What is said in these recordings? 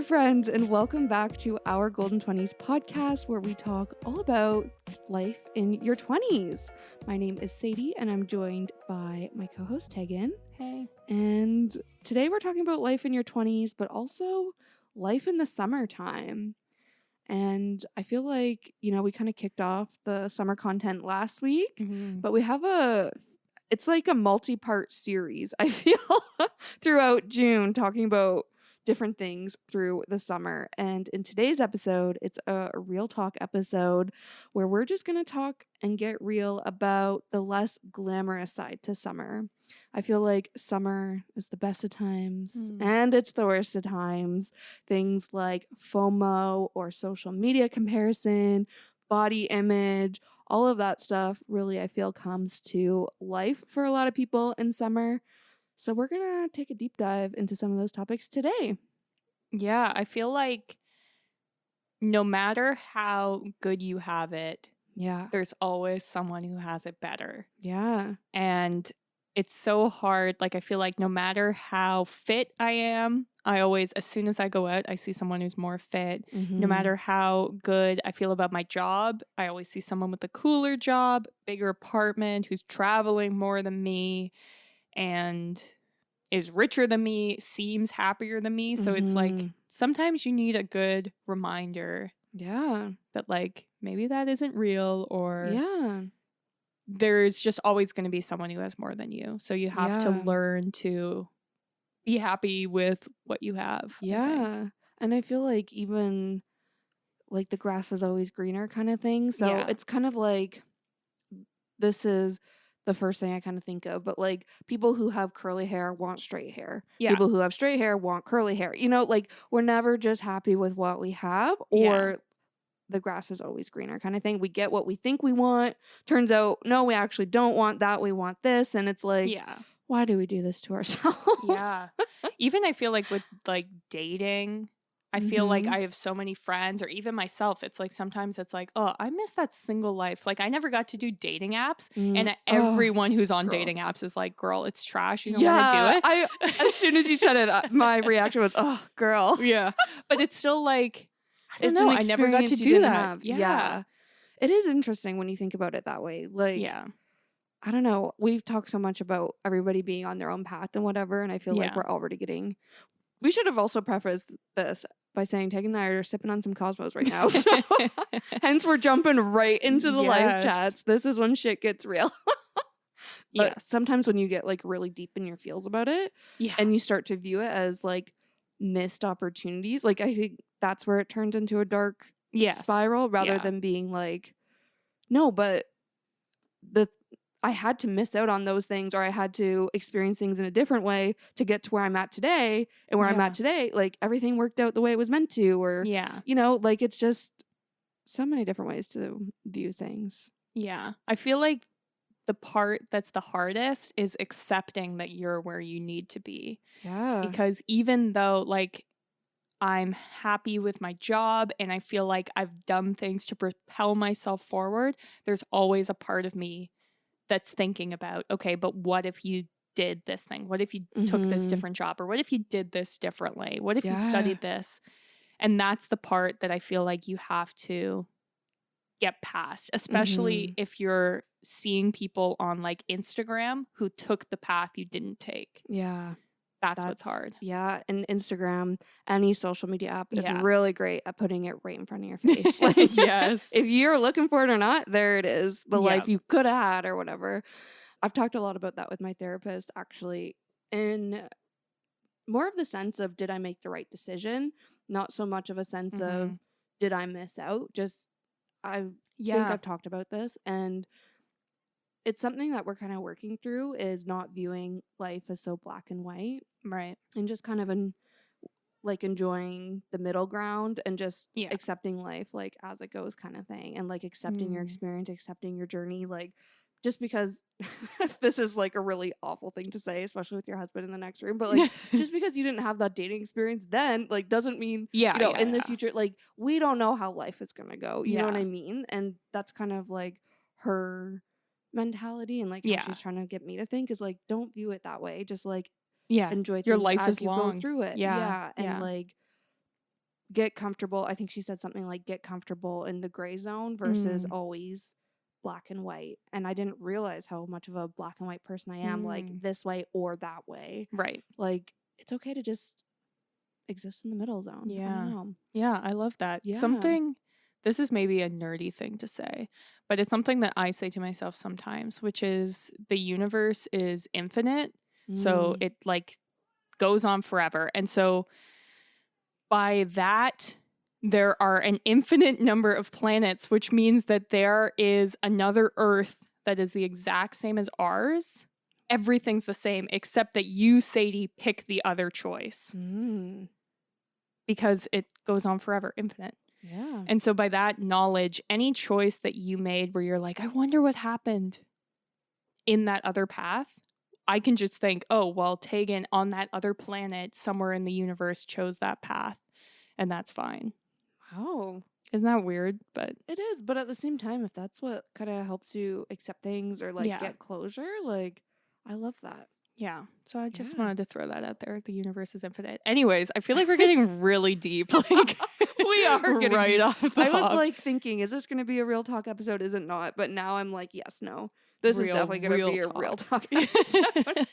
there, friends, and welcome back to our Golden 20s podcast where we talk all about life in your 20s. My name is Sadie, and I'm joined by my co-host, Tegan. Hey. And today we're talking about life in your 20s, but also life in the summertime. And I feel like, we kind of kicked off the summer content last week, but we have it's like a multi-part series, I feel, throughout June, talking about different things through the summer. And in today's episode, it's a real talk episode where we're just going to talk and get real about the less glamorous side to summer. I feel like summer is the best of times and it's the worst of times. Things like FOMO or social media comparison, body image, all of that stuff really, I feel, comes to life for a lot of people in summer. So we're going to take a deep dive into some of those topics today. Yeah, I feel like no matter how good you have it, there's always someone who has it better. Yeah. And it's so hard. Like, I feel like no matter how fit I am, I always, as soon as I go out, I see someone who's more fit. No matter how good I feel about my job, I always see someone with a cooler job, bigger apartment, who's traveling more than me and is richer than me, seems happier than me. So it's like sometimes you need a good reminder. Yeah. That like maybe that isn't real, or there's just always going to be someone who has more than you. So you have to learn to be happy with what you have. Yeah. And I feel like even like the grass is always greener kind of thing. So it's kind of like, this is the first thing I kind of think of, but like people who have curly hair want straight hair. People who have straight hair want curly hair. Like we're never just happy with what we have, or the grass is always greener kind of thing. We get what we think we want. Turns out, no, we actually don't want that. We want this. And it's like, why do we do this to ourselves? Yeah. Even I feel like with like dating, I feel like I have so many friends, or even myself, it's like sometimes it's like, oh, I miss that single life. Like I never got to do dating apps, and everyone who's on dating apps is like, girl, it's trash. You don't want to do it. As soon as you said it, my reaction was, oh, girl. Yeah. But it's still like, I don't know. I never got to do that. Yeah. It is interesting when you think about it that way. Like, I don't know. We've talked so much about everybody being on their own path and whatever, and I feel like we're already getting... We should have also prefaced this by saying Tegan and I are sipping on some Cosmos right now. So hence we're jumping right into the live chats. This is when shit gets real. But sometimes when you get like really deep in your feels about it and you start to view it as like missed opportunities, like I think that's where it turns into a dark spiral rather than being like, no, but I had to miss out on those things, or I had to experience things in a different way to get to where I'm at today. And where I'm at today, like everything worked out the way it was meant to, or, like it's just so many different ways to view things. Yeah. I feel like the part that's the hardest is accepting that you're where you need to be. Yeah. Because even though like I'm happy with my job and I feel like I've done things to propel myself forward, there's always a part of me that's thinking about, okay, but what if you did this thing? What if you took this different job? Or what if you did this differently? What if you studied this? And that's the part that I feel like you have to get past, especially if you're seeing people on like Instagram who took the path you didn't take. Yeah. That's what's hard. Yeah. And Instagram, any social media app is really great at putting it right in front of your face. Like, if you're looking for it or not, there it is. The life you could have had or whatever. I've talked a lot about that with my therapist, actually, in more of the sense of, did I make the right decision? Not so much of a sense of, did I miss out? Just, I think I've talked about this, and it's something that we're kind of working through, is not viewing life as so black and white. Right. And just kind of enjoying the middle ground and just accepting life like as it goes kind of thing. And like accepting your experience, accepting your journey. Like just because this is like a really awful thing to say, especially with your husband in the next room, but like just because you didn't have that dating experience then, like doesn't mean in the future, like we don't know how life is gonna go. You know what I mean? And that's kind of like her mentality, and like how she's trying to get me to think is like, don't view it that way. Just like enjoy your things life as is you long. go through it. And like get comfortable. I think she said something like get comfortable in the gray zone versus Mm. always black and white. And I didn't realize how much of a black and white person I am, like Mm. this way or that way. Right. Like it's okay to just exist in the middle zone. I don't Yeah. know. Yeah, I love that. Yeah. This is maybe a nerdy thing to say, but it's something that I say to myself sometimes, which is the universe is infinite. So Mm. it like goes on forever. And so by that, there are an infinite number of planets, which means that there is another Earth that is the exact same as ours. Everything's the same, except that you, Sadie, pick the other choice Mm. because it goes on forever, infinite. Yeah. And so, by that knowledge, any choice that you made where you're like, I wonder what happened in that other path, I can just think, oh, well, Tegan on that other planet somewhere in the universe chose that path, and that's fine. Wow. Isn't that weird? But It is, but at the same time, if that's what kind of helps you accept things or like yeah. get closure, like I love that. Yeah. So I just Yeah. wanted to throw that out there. The universe is infinite. Anyways, I feel like we're getting really deep. Like We are getting right deep. off the I was hop. like thinking, is this going to be a real talk episode? Is it not? But now I'm like, yes, no. This is definitely going to be a real talk episode.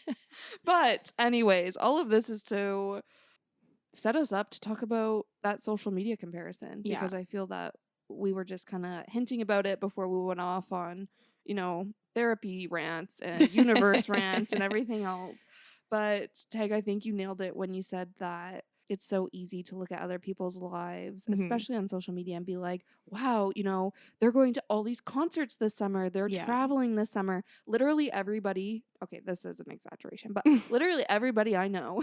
But anyways, all of this is to set us up to talk about that social media comparison Yeah. because I feel that we were just kind of hinting about it before we went off on, therapy rants and universe rants and everything else. But Tag, I think you nailed it when you said that it's so easy to look at other people's lives, Mhm. especially on social media, and be like, wow, they're going to all these concerts this summer. They're Yeah. traveling this summer. Literally everybody, okay, this is an exaggeration, but literally everybody I know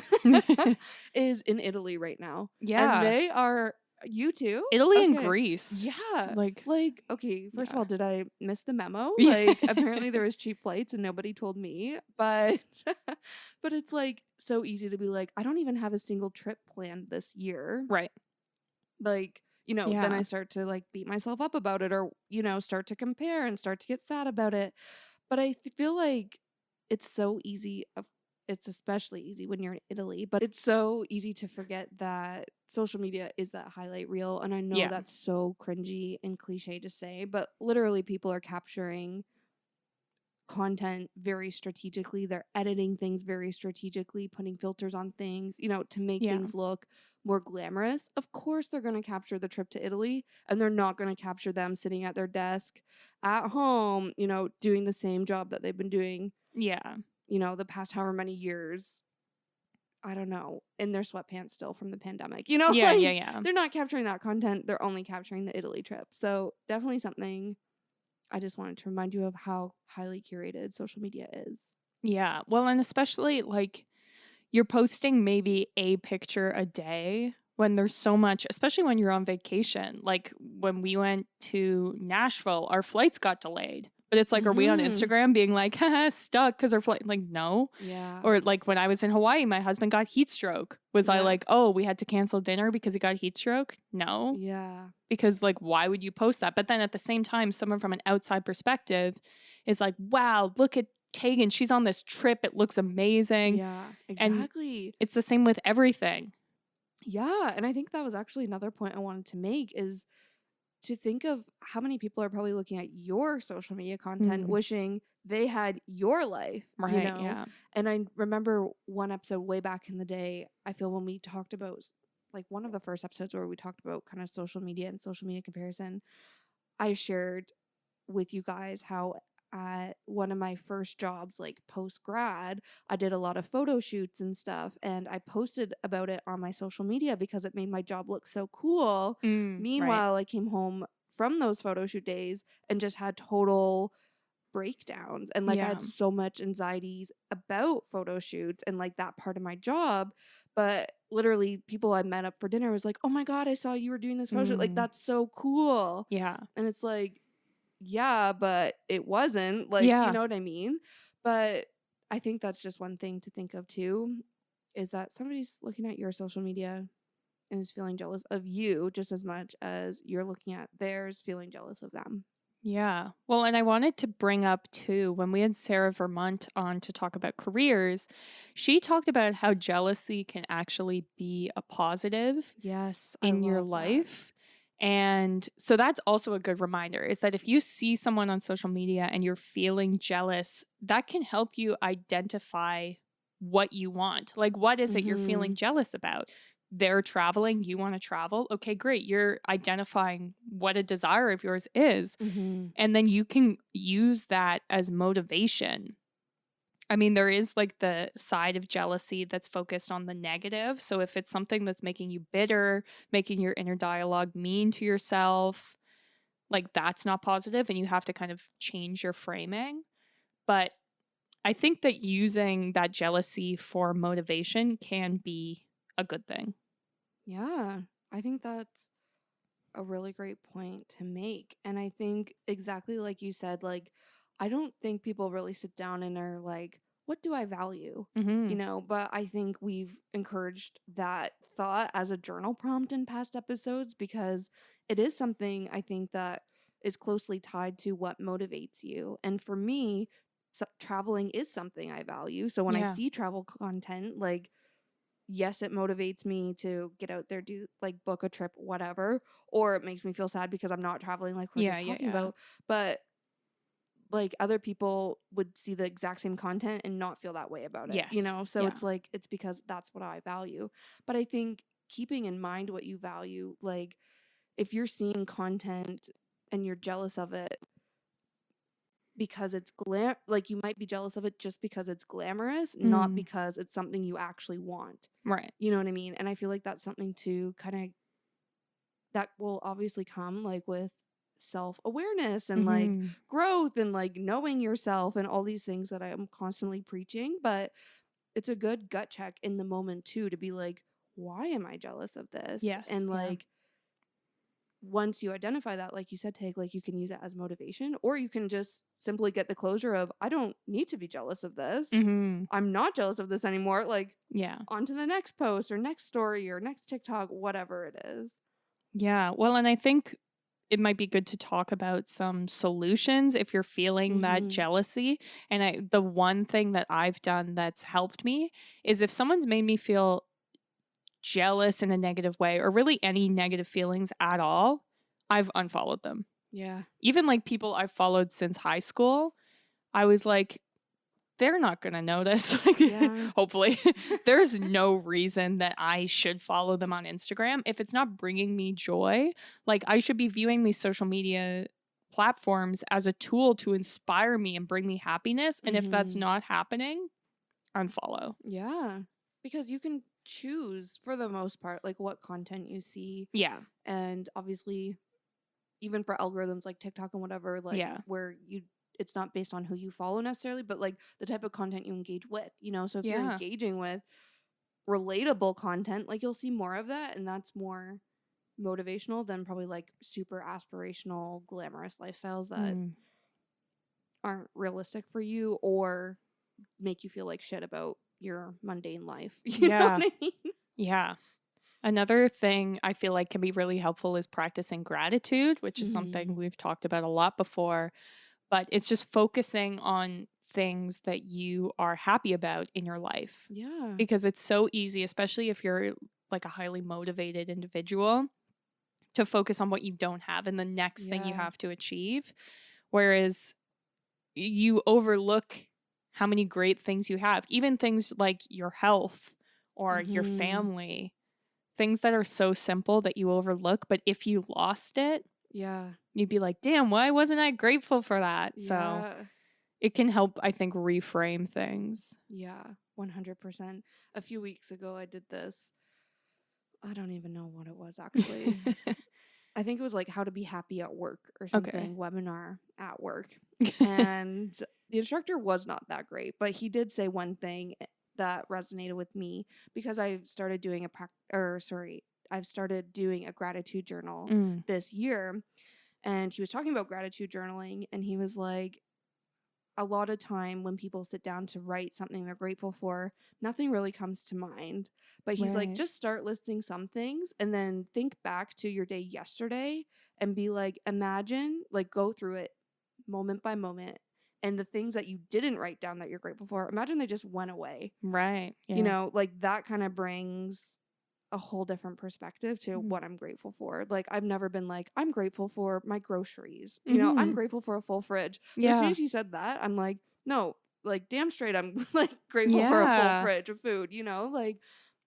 is in Italy right now. Yeah. And they are, you too? Italy and Okay. Greece. Yeah. Like, Okay, first of yeah. all, did I miss the memo? Yeah. Like, apparently there was cheap flights and nobody told me. But but it's like so easy to be like, I don't even have a single trip planned this year. Right. Like, then Yeah. I start to like beat myself up about it or, start to compare and start to get sad about it. But I feel like it's so easy. It's especially easy when you're in Italy, but it's so easy to forget that social media is that highlight reel. And I know Yeah. that's so cringy and cliche to say, but literally people are capturing content very strategically. They're editing things very strategically, putting filters on things, to make Yeah. things look more glamorous. Of course, they're going to capture the trip to Italy and they're not going to capture them sitting at their desk at home, doing the same job that they've been doing, Yeah. the past however many years. I don't know, in their sweatpants still from the pandemic, Yeah. like, Yeah. they're not capturing that content. They're only capturing the Italy trip. So definitely something I just wanted to remind you of how highly curated social media is. Yeah. Well, and especially like you're posting maybe a picture a day when there's so much, especially when you're on vacation. Like when we went to Nashville, our flights got delayed. But it's like, are we on Instagram being like, haha, stuck because our flight? Like, no. Yeah. Or like when I was in Hawaii, my husband got heat stroke. Was I Yeah. like, oh, we had to cancel dinner because he got heat stroke? No. Yeah. Because like, why would you post that? But then at the same time, someone from an outside perspective is like, wow, look at Tegan. She's on this trip. It looks amazing. Yeah, exactly. And it's the same with everything. Yeah. And I think that was actually another point I wanted to make is to think of how many people are probably looking at your social media content, wishing they had your life, Right. Yeah. And I remember one episode way back in the day, I feel when we talked about like one of the first episodes where we talked about kind of social media and social media comparison, I shared with you guys how at one of my first jobs, like post grad, I did a lot of photo shoots and stuff. And I posted about it on my social media because it made my job look so cool. Meanwhile, I came home from those photo shoot days and just had total breakdowns. And like I had so much anxieties about photo shoots and like that part of my job. But literally, people I met up for dinner was like, oh my God, I saw you were doing this photo shoot. Like, that's so cool. Yeah. And it's like, yeah, but it wasn't. Like, you know what I mean? But I think that's just one thing to think of too, is that somebody's looking at your social media and is feeling jealous of you just as much as you're looking at theirs, feeling jealous of them. Yeah. Well, and I wanted to bring up too, when we had Sarah Vermont on to talk about careers, she talked about how jealousy can actually be a positive Yes, I in your love that. life. And so that's also a good reminder is that if you see someone on social media and you're feeling jealous, that can help you identify what you want. Like, what is it you're feeling Mhm. jealous about? They're traveling, you want to travel. Okay, great. You're identifying what a desire of yours is. Mhm. And then you can use that as motivation. I mean, there is like the side of jealousy that's focused on the negative. So if it's something that's making you bitter, making your inner dialogue mean to yourself, like that's not positive and you have to kind of change your framing. But I think that using that jealousy for motivation can be a good thing. Yeah. I think that's a really great point to make. And I think exactly like you said, like, I don't think people really sit down and are like, what do I value? Mhm. But I think we've encouraged that thought as a journal prompt in past episodes because it is something I think that is closely tied to what motivates you. And for me, traveling is something I value. So when I Yeah. see travel content, like, yes, it motivates me to get out there, do like book a trip, whatever, or it makes me feel sad because I'm not traveling like we're Yeah, just yeah, talking yeah. about. But like other people would see the exact same content and not feel that way about it, Yes. So Yeah. it's like it's because that's what I value. But I think keeping in mind what you value, like if you're seeing content and you're jealous of it because it's like you might be jealous of it just because it's glamorous, not Mm, because it's something you actually want. right. You know what I mean? And I feel like that's something to kind of that will obviously come like with self-awareness and like Mhm. growth and like knowing yourself and all these things that I'm constantly preaching, but it's a good gut check in the moment too to be like, why am I jealous of this? Yes. And Yeah. like once you identify that, like you said, Take, like you can use it as motivation, or you can just simply get the closure of, I don't need to be jealous of this. Mhm. I'm not jealous of this anymore. Like, Yeah. on to the next post or next story or next TikTok, whatever it is. Yeah. Well, and I think it might be good to talk about some solutions if you're feeling that Mm-hmm. jealousy. And the one thing that I've done that's helped me is if someone's made me feel jealous in a negative way or really any negative feelings at all, I've unfollowed them. Yeah. Even like people I've followed since high school, I was like, they're not going to notice. Like, Yeah. hopefully, there's no reason that I should follow them on Instagram. If it's not bringing me joy, like, I should be viewing these social media platforms as a tool to inspire me and bring me happiness. And if that's Mm-hmm. not happening, unfollow. Yeah. Because you can choose for the most part, like what content you see. Yeah. And obviously, even for algorithms like TikTok and whatever, like Yeah. where it's not based on who you follow necessarily, but like the type of content you engage with. So if you're Yeah. engaging with relatable content, like you'll see more of that, and that's more motivational than probably like super aspirational, glamorous lifestyles that Mm. aren't realistic for you or make you feel like shit about your mundane life. You know Yeah. what I mean? Yeah. Another thing I feel like can be really helpful is practicing gratitude, which is Mm-hmm. something we've talked about a lot before. But it's just focusing on things that you are happy about in your life Yeah. because it's so easy, especially if you're like a highly motivated individual, to focus on what you don't have and the next thing you Yeah. have to achieve. Whereas you overlook how many great things you have, even things like your health or your Mm-hmm. family, things that are so simple that you overlook. But if you lost it, Yeah. you'd be like, damn, why wasn't I grateful for that? So Yeah. it can help, I think, reframe things. Yeah. 100%. A few weeks ago, I did this. I don't even know what it was actually. I think it was like how to be happy at work or Okay. something, webinar at work. And the instructor was not that great, but he did say one thing that resonated with me because I've started doing I've started doing a gratitude journal Mm, this year. And he was talking about gratitude journaling, and he was like, a lot of time when people sit down to write something they're grateful for, nothing really comes to mind. But he's like, right. just start listing some things and then think back to your day yesterday and be like, imagine, like, go through it moment by moment, and the things that you didn't write down that you're grateful for, imagine they just went away. Right. Yeah. You know, like, that kind of brings a whole different perspective to what I'm grateful for. Like, I've never been like, I'm grateful for my groceries. You know, I'm grateful for a full fridge. But as soon Yeah. as you said that, I'm like, no, like, damn straight, I'm like grateful for a full Yeah. fridge of food, you know? Like,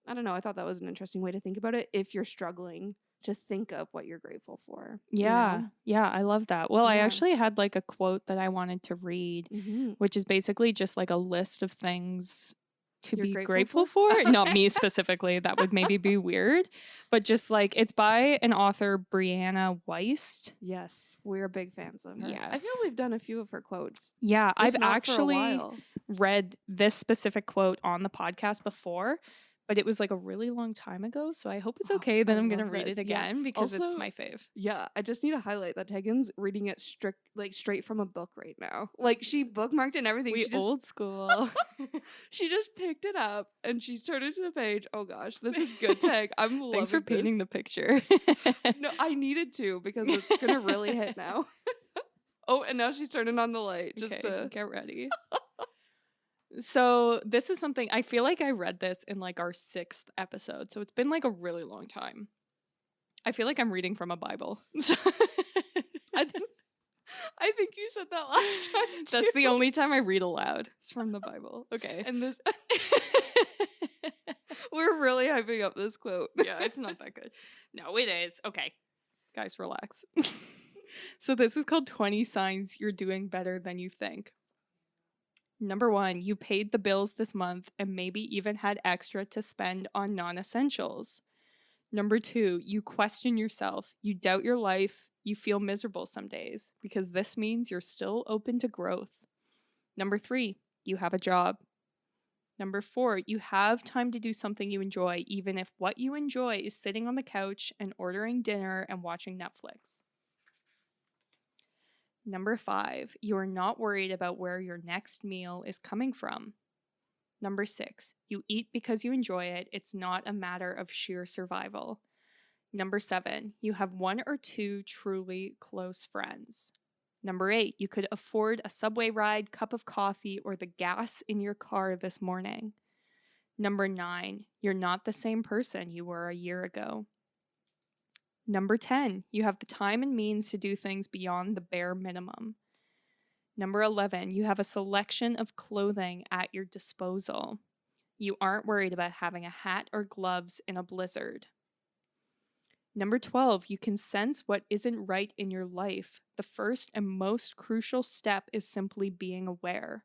I don't know. I thought that was an interesting way to think about it if you're struggling to think of what you're grateful for. Yeah. You know? Yeah. I love that. Well, I Yeah. actually had like a quote that I wanted to read, Mm-hmm. which is basically just like a list of things to You're be grateful grateful for? for. Not me specifically. That would maybe be weird. But just like it's by an author, Brianna Weist. Yes, we're big fans of her. I feel Yes. we've done a few of her quotes. Yeah. Just I've not for a actually while. read this specific quote on the podcast before, but it was like a really long time ago. So I hope it's Oh, okay that I I'm going to love read this. it Yeah. again because it's Also, my fave. yeah, I just need to highlight that Tegan's reading it straight from a book right now. Like, she bookmarked and everything. We She just old school. she just picked it up and she started to the page. Oh gosh, this is good, Teg. I'm loving Thanks for painting this. the picture. No, I needed to because it's gonna really hit now. Oh, and now she's turning on the light just Okay, to get ready. So this is something I feel like I read this in like our 6th episode. So it's been like a really long time. I feel like I'm reading from a Bible. I think you said that last time too. That's the only time I read aloud. It's from the Bible. Okay. And this we're really hyping up this quote. Yeah, it's not that good. No, it is. Okay. Guys, relax. So this is called 20 Signs You're Doing Better Than You Think. Number 1, you paid the bills this month and maybe even had extra to spend on non-essentials. Number 2, you question yourself, you doubt your life, you feel miserable some days because this means you're still open to growth. Number 3, you have a job. Number 4, you have time to do something you enjoy, even if what you enjoy is sitting on the couch and ordering dinner and watching Netflix. Number 5, you are not worried about where your next meal is coming from. Number 6, you eat because you enjoy it. It's not a matter of sheer survival. Number 7, you have 1 or 2 truly close friends. Number 8, you could afford a subway ride, cup of coffee, or the gas in your car this morning. Number 9, you're not the same person you were a year ago. Number 10, you have the time and means to do things beyond the bare minimum. Number 11, you have a selection of clothing at your disposal. You aren't worried about having a hat or gloves in a blizzard. Number 12, you can sense what isn't right in your life. The first and most crucial step is simply being aware.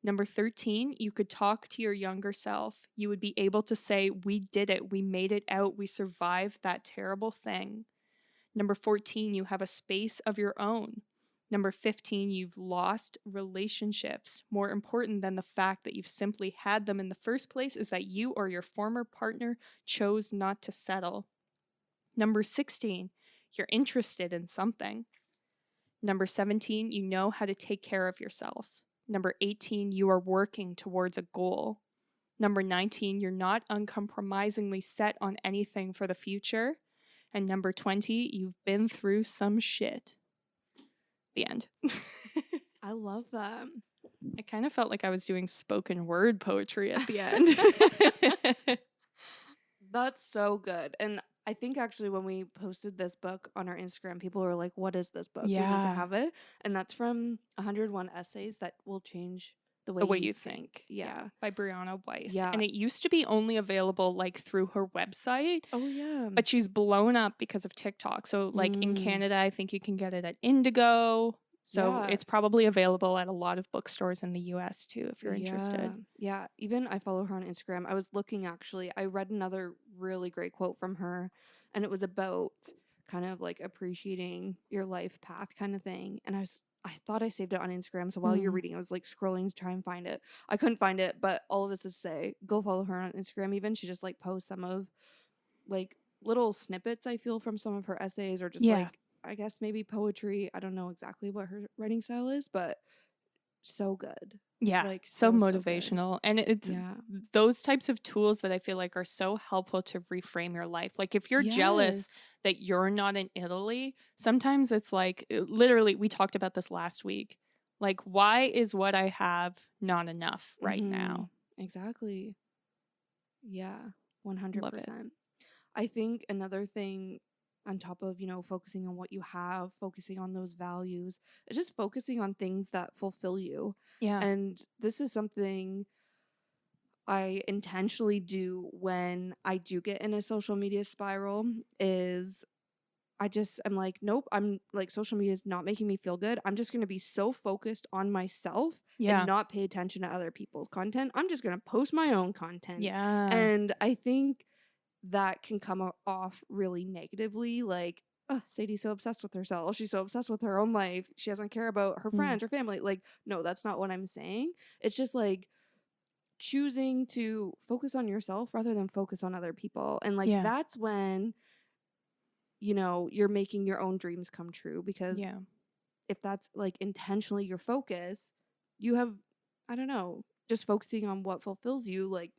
Number 13, you could talk to your younger self. You would be able to say, we did it, we made it out, we survived that terrible thing. Number 14, you have a space of your own. Number 15, you've lost relationships. More important than the fact that you've simply had them in the first place is that you or your former partner chose not to settle. Number 16, you're interested in something. Number 17, you know how to take care of yourself. Number 18, you are working towards a goal. Number 19, you're not uncompromisingly set on anything for the future. And number 20, you've been through some shit. The end. I love that. I kind of felt like I was doing spoken word poetry at the end. That's so good. And I think actually when we posted this book on our Instagram, people were like, what is this book? We need to Yeah. have it. And that's from 101 Essays That Will Change the Way, The Way You You Think. Think. Yeah. By Brianna Weist. Yeah. And it used to be only available like through her website. Oh, yeah. But she's blown up because of TikTok. So like in Mm. Canada, I think you can get it at Indigo. So Yeah. it's probably available at a lot of bookstores in the US too, if you're interested. Yeah. Even I follow her on Instagram. I was looking actually. I read another really great quote from her, and it was about kind of like appreciating your life path kind of thing. And I thought I saved it on Instagram. So while you're reading, I was like scrolling to try and find it. I couldn't find it, but all of this is to say, go follow her on Instagram. Even she just like posts some of like little snippets I feel from some of her essays, or just Yeah. like I guess maybe poetry. I don't know exactly what her writing style is, but so good. Yeah, Like, so so good. motivational. And it's Yeah. those types of tools that I feel like are so helpful to reframe your life. Like if you're jealous Yes. that you're not in Italy, sometimes it's like literally we talked about this last week. Like why is what I have not enough right now? Exactly. Yeah, Love it. 100%. I think another thing on top of, focusing on what you have, focusing on those values, is just focusing on things that fulfill you. Yeah. And this is something I intentionally do when I do get in a social media spiral is I'm like, nope, I'm like, social media is not making me feel good. I'm just going to be so focused on myself Yeah. and not pay attention to other people's content. I'm just going to post my own content. Yeah. And I think that can come off really negatively. Like, oh, Sadie's so obsessed with herself. She's so obsessed with her own life. She doesn't care about her friends or family. Like, no, that's not what I'm saying. It's just like choosing to focus on yourself rather than focus on other people. And like, Yeah. that's when you're making your own dreams come true, because Yeah. if that's like intentionally your focus, you have, I don't know, just focusing on what fulfills you, like,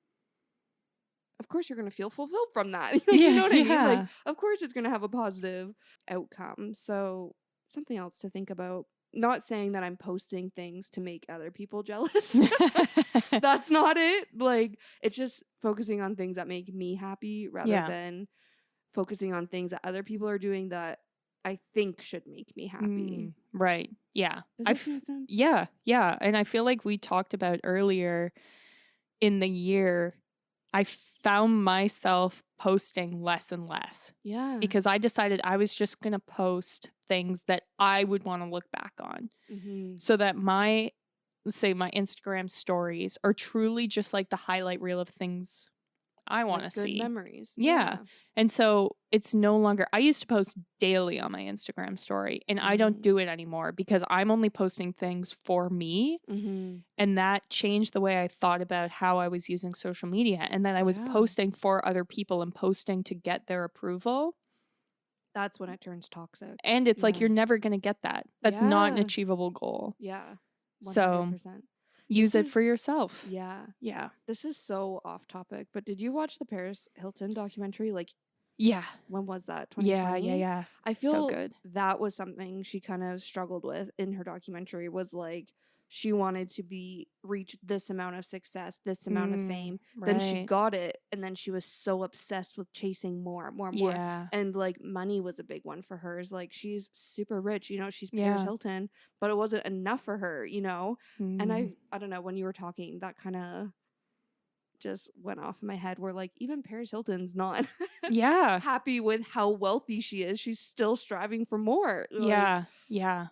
of course you're going to feel fulfilled from that. You know what I mean? Like, of course it's going to have a positive outcome. So something else to think about. Not saying that I'm posting things to make other people jealous. That's not it. Like, it's just focusing on things that make me happy rather than focusing on things that other people are doing that I think should make me happy. Right. Yeah. Does that make sense? Yeah. Yeah. And I feel like we talked about earlier in the year, I found myself posting less and less. Yeah. Because I decided I was just going to post things that I would want to look back on. So that my Instagram stories are truly just like the highlight reel of things I want to Like see. good memories. Yeah. And so it's no longer, I used to post daily on my Instagram story, and I don't do it anymore because I'm only posting things for me. And that changed the way I thought about how I was using social media. And then I was posting for other people and posting to get their approval. That's when it turns toxic. And it's like, you're never going to get that. That's not an Yeah. achievable goal. Yeah. 100%. So use it for yourself. Yeah. Yeah. This is so off topic, but did you watch the Paris Hilton documentary? Like, yeah. When was that? 2020? Yeah. I feel so good. That was something she kind of struggled with in her documentary, was like, she wanted to reach this amount of success, this amount of fame. Right. Then she got it, and then she was so obsessed with chasing more. Yeah. And like, money was a big one for her. Like, she's super rich, she's Paris Hilton, but it wasn't enough for her, And I don't know, when you were talking, that kind of just went off in my head, where like, even Paris Hilton's not happy with how wealthy she is. She's still striving for more. Like,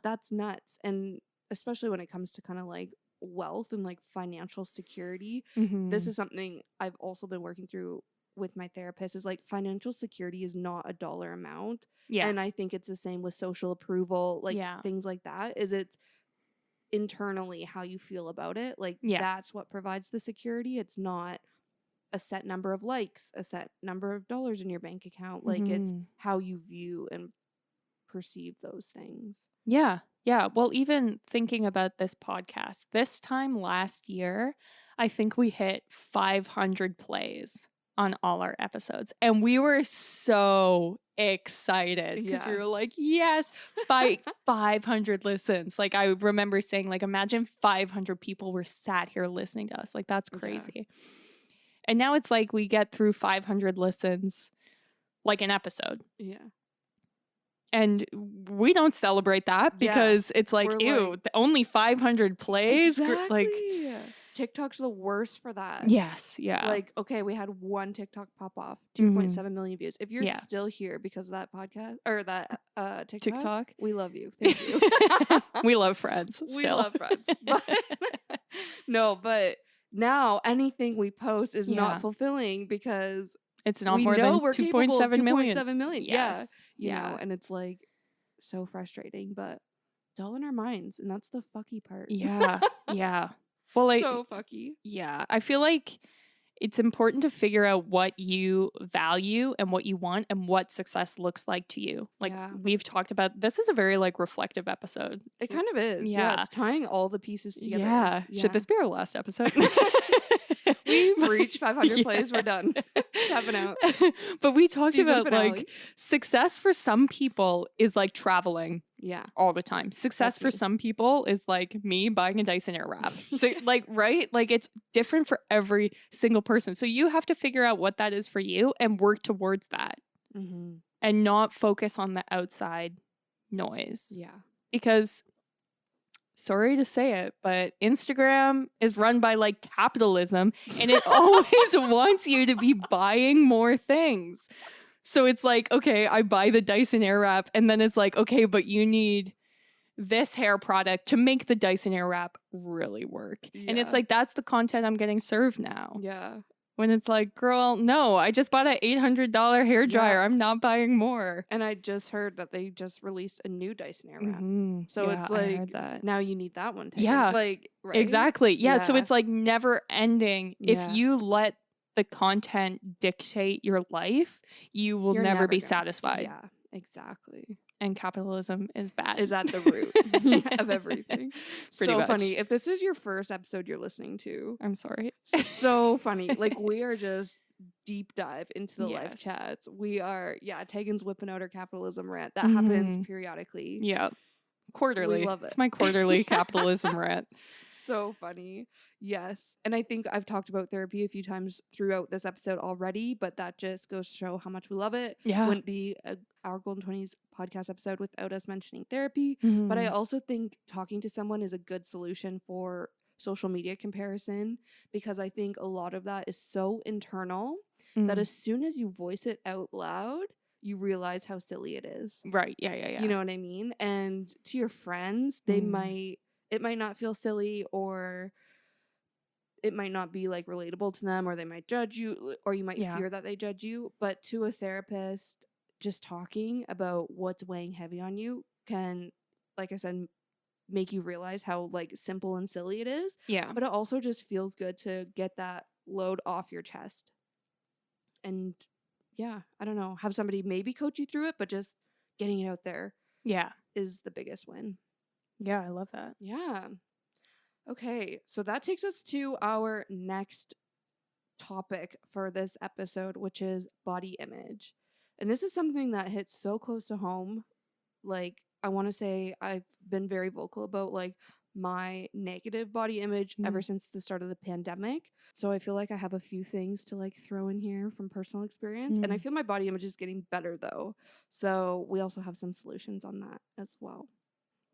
that's nuts. And especially when it comes to kind of like wealth and like financial security, this is something I've also been working through with my therapist, is like, financial security is not a dollar amount. And I think it's the same with social approval, like things like that, is it's internally how you feel about it. Like, that's what provides the security. It's not a set number of likes, a set number of dollars in your bank account. Like, it's how you view and perceive those things. Yeah. Well, even thinking about this podcast, this time last year, I think we hit 500 plays on all our episodes. And we were so excited because we were like, yes, 500 listens. Like, I remember saying, like, imagine 500 people were sat here listening to us. Like, that's crazy. And now it's like we get through 500 listens like an episode. Yeah. And we don't celebrate that because it's like, we're ew, like, only 500 plays. Exactly. Like, TikTok's the worst for that. yes. Yeah. Like, okay, we had one TikTok pop off, 2.7 million views. If you're still here because of that podcast or that TikTok, we love you. Thank you. We love friends. Still. We love friends. But now anything we post is not fulfilling because it's not more than we're 2.7 million. 2.7 million. Yes. You know, and it's like so frustrating, but it's all in our minds, and that's the fucky part. Yeah. Well, like, so fucky. Yeah. I feel like it's important to figure out what you value and what you want and what success looks like to you. Like Yeah. we've talked about, this is a very like reflective episode. It kind of is. Yeah. It's tying all the pieces together. Yeah. Should this be our last episode? We've reached 500 plays. We're done. Tapping out. But we talked Season about finale. like success for some people is like traveling. Yeah. All the time. Success That's for me. some people is like me buying a Dyson Airwrap. So like, right? Like it's different for every single person. So you have to figure out what that is for you and work towards that Mm-hmm. and not focus on the outside noise. Yeah. Because sorry to say it, but Instagram is run by like capitalism and it always wants you to be buying more things. So it's like, okay, I buy the Dyson Airwrap and then it's like, okay, but you need this hair product to make the Dyson Airwrap really work. And it's Yeah. like, that's the content I'm getting served now. Yeah. When it's like, girl, no, I just bought an $800 hair dryer. I'm not buying more. And I just heard that they just released a new Dyson Airwrap. Mm-hmm. So Yeah, it's I like, heard that. now you need that one. Taken. Yeah. Like, right? Exactly. Yeah. So Yeah. it's like never ending. Yeah. If you let the content dictate your life, you will You're never be gonna- satisfied. Yeah, exactly. And capitalism is bad. Is at the root of everything. Pretty so much. funny. If this is your first episode you're listening to, I'm sorry. so funny. Like we are just deep dive into the live Yes. chats. We are, Tegan's whipping out her capitalism rant. That happens Mhm. periodically. Yeah. Quarterly. love It's it. my quarterly capitalism rant. So funny. Yes. And I think I've talked about therapy a few times throughout this episode already, but that just goes to show how much we love it. Yeah. Wouldn't be our Golden 20s podcast episode without us mentioning therapy. But I Mhm. also think talking to someone is a good solution for social media comparison because I think a lot of that is so internal that Mm. as soon as you voice it out loud, you realize how silly it is. Right. Yeah. You know what I mean? And to your friends, they Mm. it might not feel silly or it might not be like relatable to them or they might judge you or you might Yeah. fear that they judge you. But to a therapist, just talking about what's weighing heavy on you can, like I said, make you realize how like simple and silly it is. Yeah. But it also just feels good to get that load off your chest. And yeah, I don't know, have somebody maybe coach you through it, but just getting it out there Yeah. is the biggest win. Yeah. I love that. Yeah. Okay, so that takes us to our next topic for this episode, which is body image. And this is something that hits so close to home. Like, I want to say I've been very vocal about like my negative body image ever since the start of the pandemic. So I feel like I have a few things to like throw in here from personal experience. And I feel my body image is getting better though. So we also have some solutions on that as well.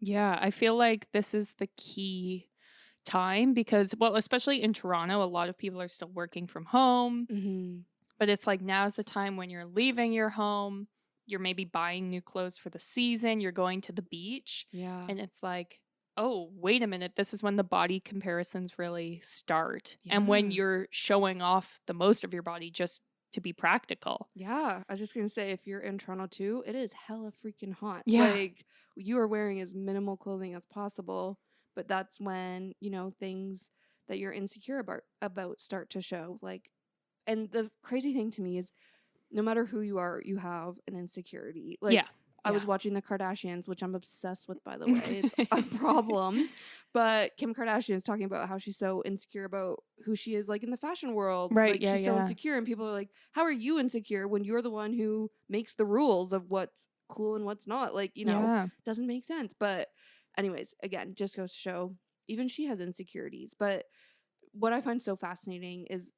Yeah. I feel like this is the key time because, well, especially in Toronto, a lot of people are still working from home. Mm-hmm. But it's like now's the time when you're leaving your home, you're maybe buying new clothes for the season, you're going to the beach. Yeah. And it's like, oh, wait a minute, this is when the body comparisons really start. And when Yeah. you're showing off the most of your body just to be practical. Yeah, I was just gonna say, if you're in Toronto too, it is hella freaking hot. Yeah. Like you are wearing as minimal clothing as possible, but that's when, you know, things that you're insecure about start to show. Like, and the crazy thing to me is no matter who you are, you have an insecurity. Like Yeah. I was Yeah. watching the Kardashians, which I'm obsessed with, by the way. It's a problem. But Kim Kardashian is talking about how she's so insecure about who she is, like in the fashion world. Right, Like yeah, she's so yeah. insecure, and people are like, "How are you insecure when you're the one who makes the rules of what's cool and what's not?" Like, you know, Yeah. doesn't make sense. But, anyways, again, just goes to show even she has insecurities. But what I find so fascinating is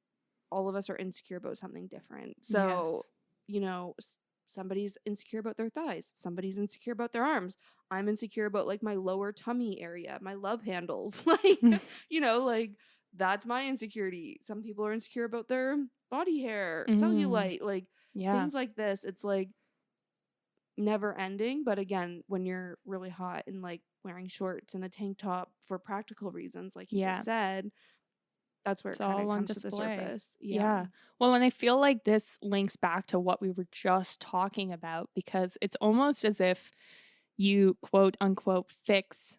all of us are insecure about something different. So, Yes. you know, somebody's insecure about their thighs, somebody's insecure about their arms. I'm insecure about like my lower tummy area, my love handles. Like, you know, like that's my insecurity. Some people are insecure about their body hair, cellulite, like Yeah. things like this. It's like never ending. But again, when you're really hot and like wearing shorts and a tank top for practical reasons, like you Yeah. just said, that's where It's it kind all of on comes to the display. surface. Yeah. Well, and I feel like this links back to what we were just talking about because it's almost as if you quote unquote fix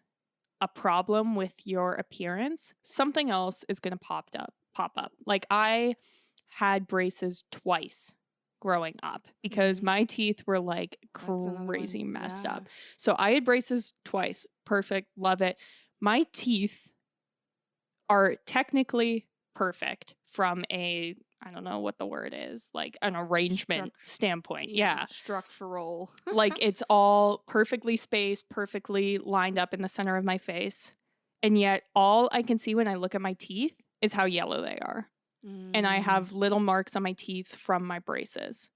a problem with your appearance, something else is going to pop up. Like I had braces twice growing up because my teeth were like That's another crazy one. messed Yeah. up. So I had braces twice. Perfect. Love it. My teeth are technically perfect from a, I don't know what the word is, like an arrangement standpoint. Yeah. Structural. Like it's all perfectly spaced, perfectly lined up in the center of my face. And yet all I can see when I look at my teeth is how yellow they are. And I have little marks on my teeth from my braces.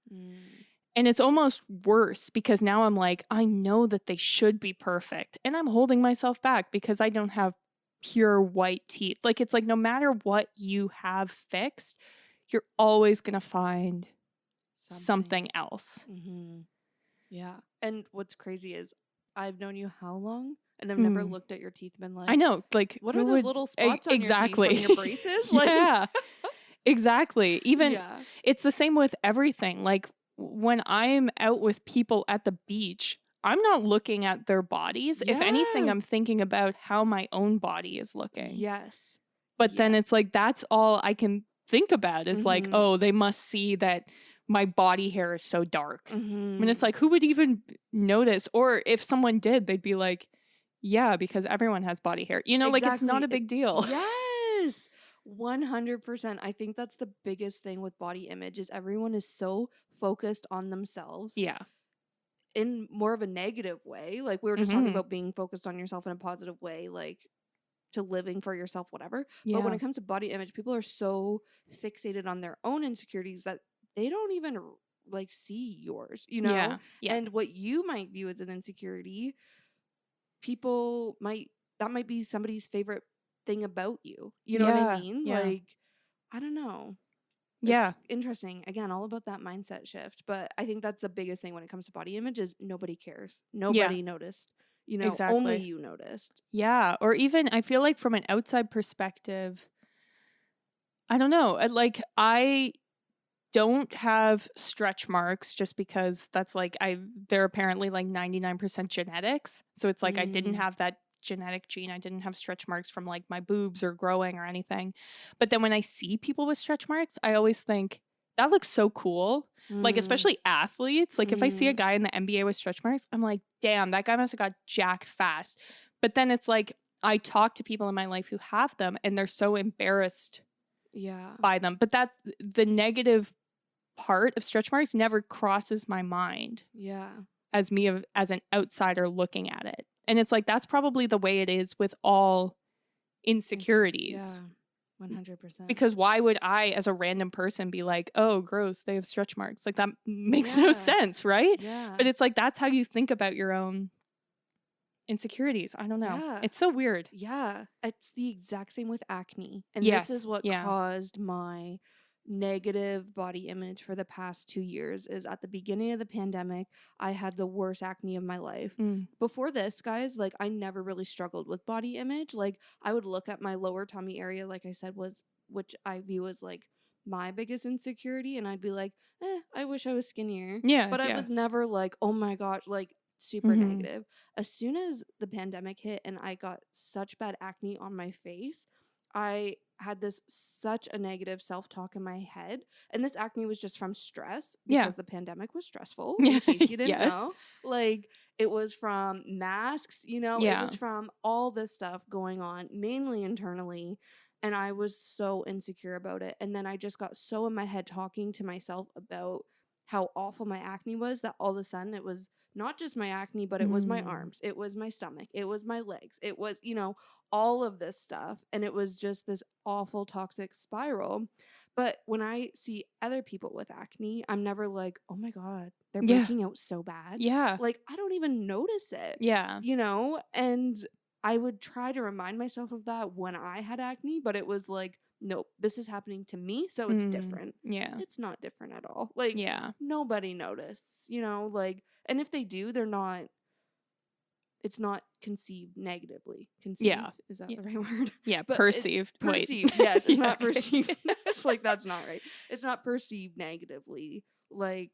And it's almost worse because now I'm like, I know that they should be perfect. And I'm holding myself back because I don't have pure white teeth. Like, it's like no matter what you have fixed, you're always going to find something else. Yeah. And what's crazy is I've known you how long? And I've never looked at your teeth and been like, I know. Like, what are those little spots on exactly. your teeth from your braces? Like, yeah. Exactly. Even yeah. it's the same with everything. Like when I'm out with people at the beach, I'm not looking at their bodies. If anything, Yeah. I'm thinking about how my own body is looking. Yes. But then it's like that's all I can think about is like, oh, they must see that my body hair is so dark. And it's like, who would even notice? Or if someone did, they'd be like, yeah, because everyone has body hair. You know, like it's not a big deal. Yes. 100%. I think that's the biggest thing with body image is everyone is so focused on themselves. Yeah. In more of a negative way. Like we were just talking about being focused on yourself in a positive way, like to living for yourself, whatever. Yeah. But when it comes to body image, people are so fixated on their own insecurities that they don't even like see yours, you know? Yeah. Yeah. And what you might view as an insecurity, that might be somebody's favorite thing about you. You know what I mean? Yeah. Like, I don't know. Yeah. It's interesting. Again, all about that mindset shift. But I think that's the biggest thing when it comes to body image is nobody cares. Nobody noticed. You know, only you noticed. Yeah. Or even I feel like from an outside perspective, I don't know. Like I don't have stretch marks just because that's like they're apparently like 99% genetics. So it's like I didn't have that genetic gene. I didn't have stretch marks from like my boobs or growing or anything. But then when I see people with stretch marks, I always think that looks so cool. Like especially athletes. Like if I see a guy in the NBA with stretch marks, I'm like, damn, that guy must have got jacked fast. But then it's like I talk to people in my life who have them and they're so embarrassed by them. But that the negative part of stretch marks never crosses my mind. Yeah. As an outsider looking at it. And it's like that's probably the way it is with all insecurities. Yeah. 100%. Because why would I as a random person be like, "Oh, gross, they have stretch marks." Like that makes no sense, right? Yeah. But it's like that's how you think about your own insecurities. I don't know. Yeah. It's so weird. Yeah. It's the exact same with acne. And Yes. this is what caused my negative body image for the past 2 years is at the beginning of the pandemic, I had the worst acne of my life. Before this, guys, like I never really struggled with body image. Like I would look at my lower tummy area, like I said, which I view as like my biggest insecurity. And I'd be like, I wish I was skinnier. Yeah. But I was never like, oh my gosh, like super negative. As soon as the pandemic hit and I got such bad acne on my face, I had such a negative self-talk in my head. And this acne was just from stress because the pandemic was stressful, in case you didn't know. Like it was from masks, you know, it was from all this stuff going on, mainly internally. And I was so insecure about it. And then I just got so in my head talking to myself about how awful my acne was that all of a sudden it was not just my acne, but it was my arms, it was my stomach, it was my legs, it was, you know, all of this stuff. And it was just this awful toxic spiral. But when I see other people with acne, I'm never like, oh my God, they're breaking out so bad. Yeah. Like I don't even notice it. Yeah. You know? And I would try to remind myself of that when I had acne, but it was like, nope, this is happening to me, so it's different. Yeah. It's not different at all. Like nobody noticed, you know, like, and if they do, it's not conceived negatively. Conceived, is that the right word? Yeah, but perceived. Perceived, yes. It's not perceived. It's like, that's not right. It's not perceived negatively. Like,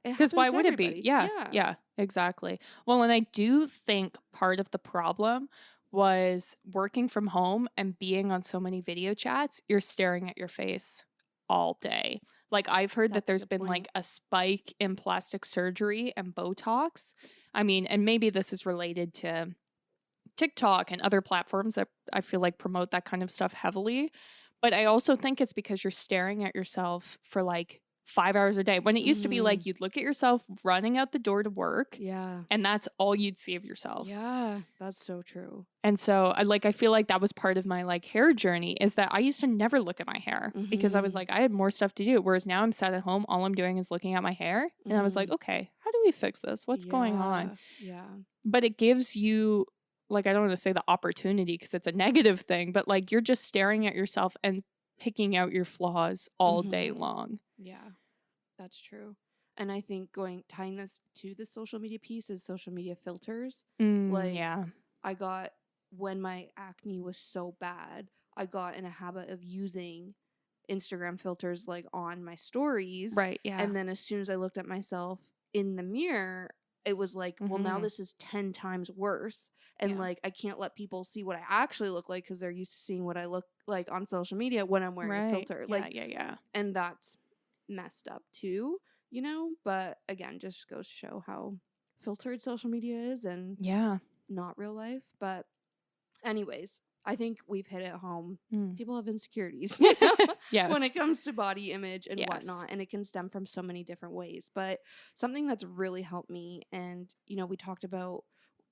because why would it be? Yeah, exactly. Well, and I do think part of the problem was working from home and being on so many video chats, you're staring at your face all day. Like, I've heard that That's a there's good been point. like a spike in plastic surgery and Botox. I mean, and maybe this is related to TikTok and other platforms that I feel like promote that kind of stuff heavily. But I also think it's because you're staring at yourself for like 5 hours a day. When it used to be like you'd look at yourself running out the door to work Yeah. and that's all you'd see of yourself. Yeah, that's so true. And so I feel like that was part of my like hair journey, is that I used to never look at my hair because I was like, I had more stuff to do. Whereas now I'm sat at home, all I'm doing is looking at my hair. And I was like, okay, how do we fix this? What's going on? Yeah. But it gives you, like, I don't want to say the opportunity because it's a negative thing, but like you're just staring at yourself and picking out your flaws all day long. Yeah, that's true. And I think tying this to the social media piece is social media filters. Like, Yeah. I got, when my acne was so bad, I got in a habit of using Instagram filters like on my stories. Right. Yeah. And then as soon as I looked at myself in the mirror, it was like, well, now this is 10 times worse. And like, I can't let people see what I actually look like because they're used to seeing what I look like on social media when I'm wearing a filter. Yeah, Like, yeah. and that's messed up too, you know? But again, just goes to show how filtered social media is and not real life. But anyways, I think we've hit it home. People have insecurities Yes. when it comes to body image and whatnot, and it can stem from so many different ways. But something that's really helped me, and you know, we talked about,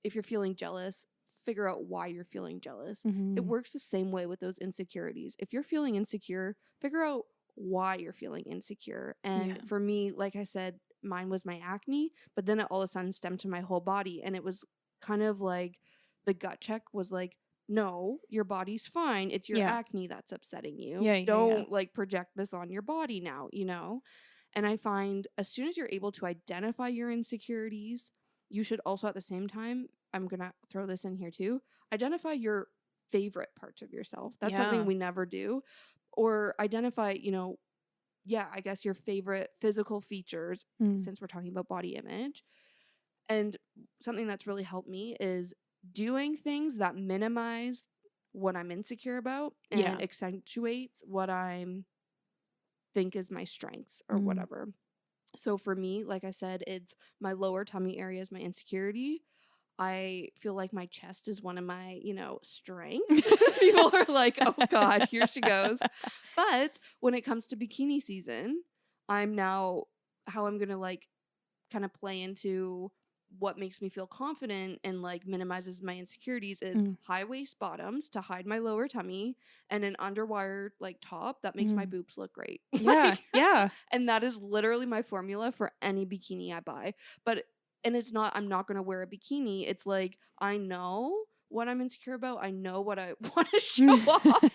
if you're feeling jealous, figure out why you're feeling jealous. It works the same way with those insecurities. If you're feeling insecure, figure out why you're feeling insecure. And for me, like I said, mine was my acne, but then it all of a sudden stemmed to my whole body, and it was kind of like the gut check was like, no, your body's fine. It's your acne that's upsetting you. Don't like project this on your body now, you know? And I find as soon as you're able to identify your insecurities, you should also at the same time, I'm going to throw this in here too, identify your favorite parts of yourself. That's something we never do. Or identify, you know, I guess your favorite physical features, since we're talking about body image. And something that's really helped me is doing things that minimize what I'm insecure about and accentuates what I'm think is my strengths or whatever. So for me, like I said, it's my lower tummy area is my insecurity. I feel like my chest is one of my, you know, strengths. People are like, oh God, here she goes. But when it comes to bikini season, I'm now, how I'm going to like kind of play into what makes me feel confident and like minimizes my insecurities is high waist bottoms to hide my lower tummy and an underwire like top that makes my boobs look great. And that is literally my formula for any bikini I buy. But and it's not, I'm not going to wear a bikini. It's like, I know what I'm insecure about. I know what I want to show off.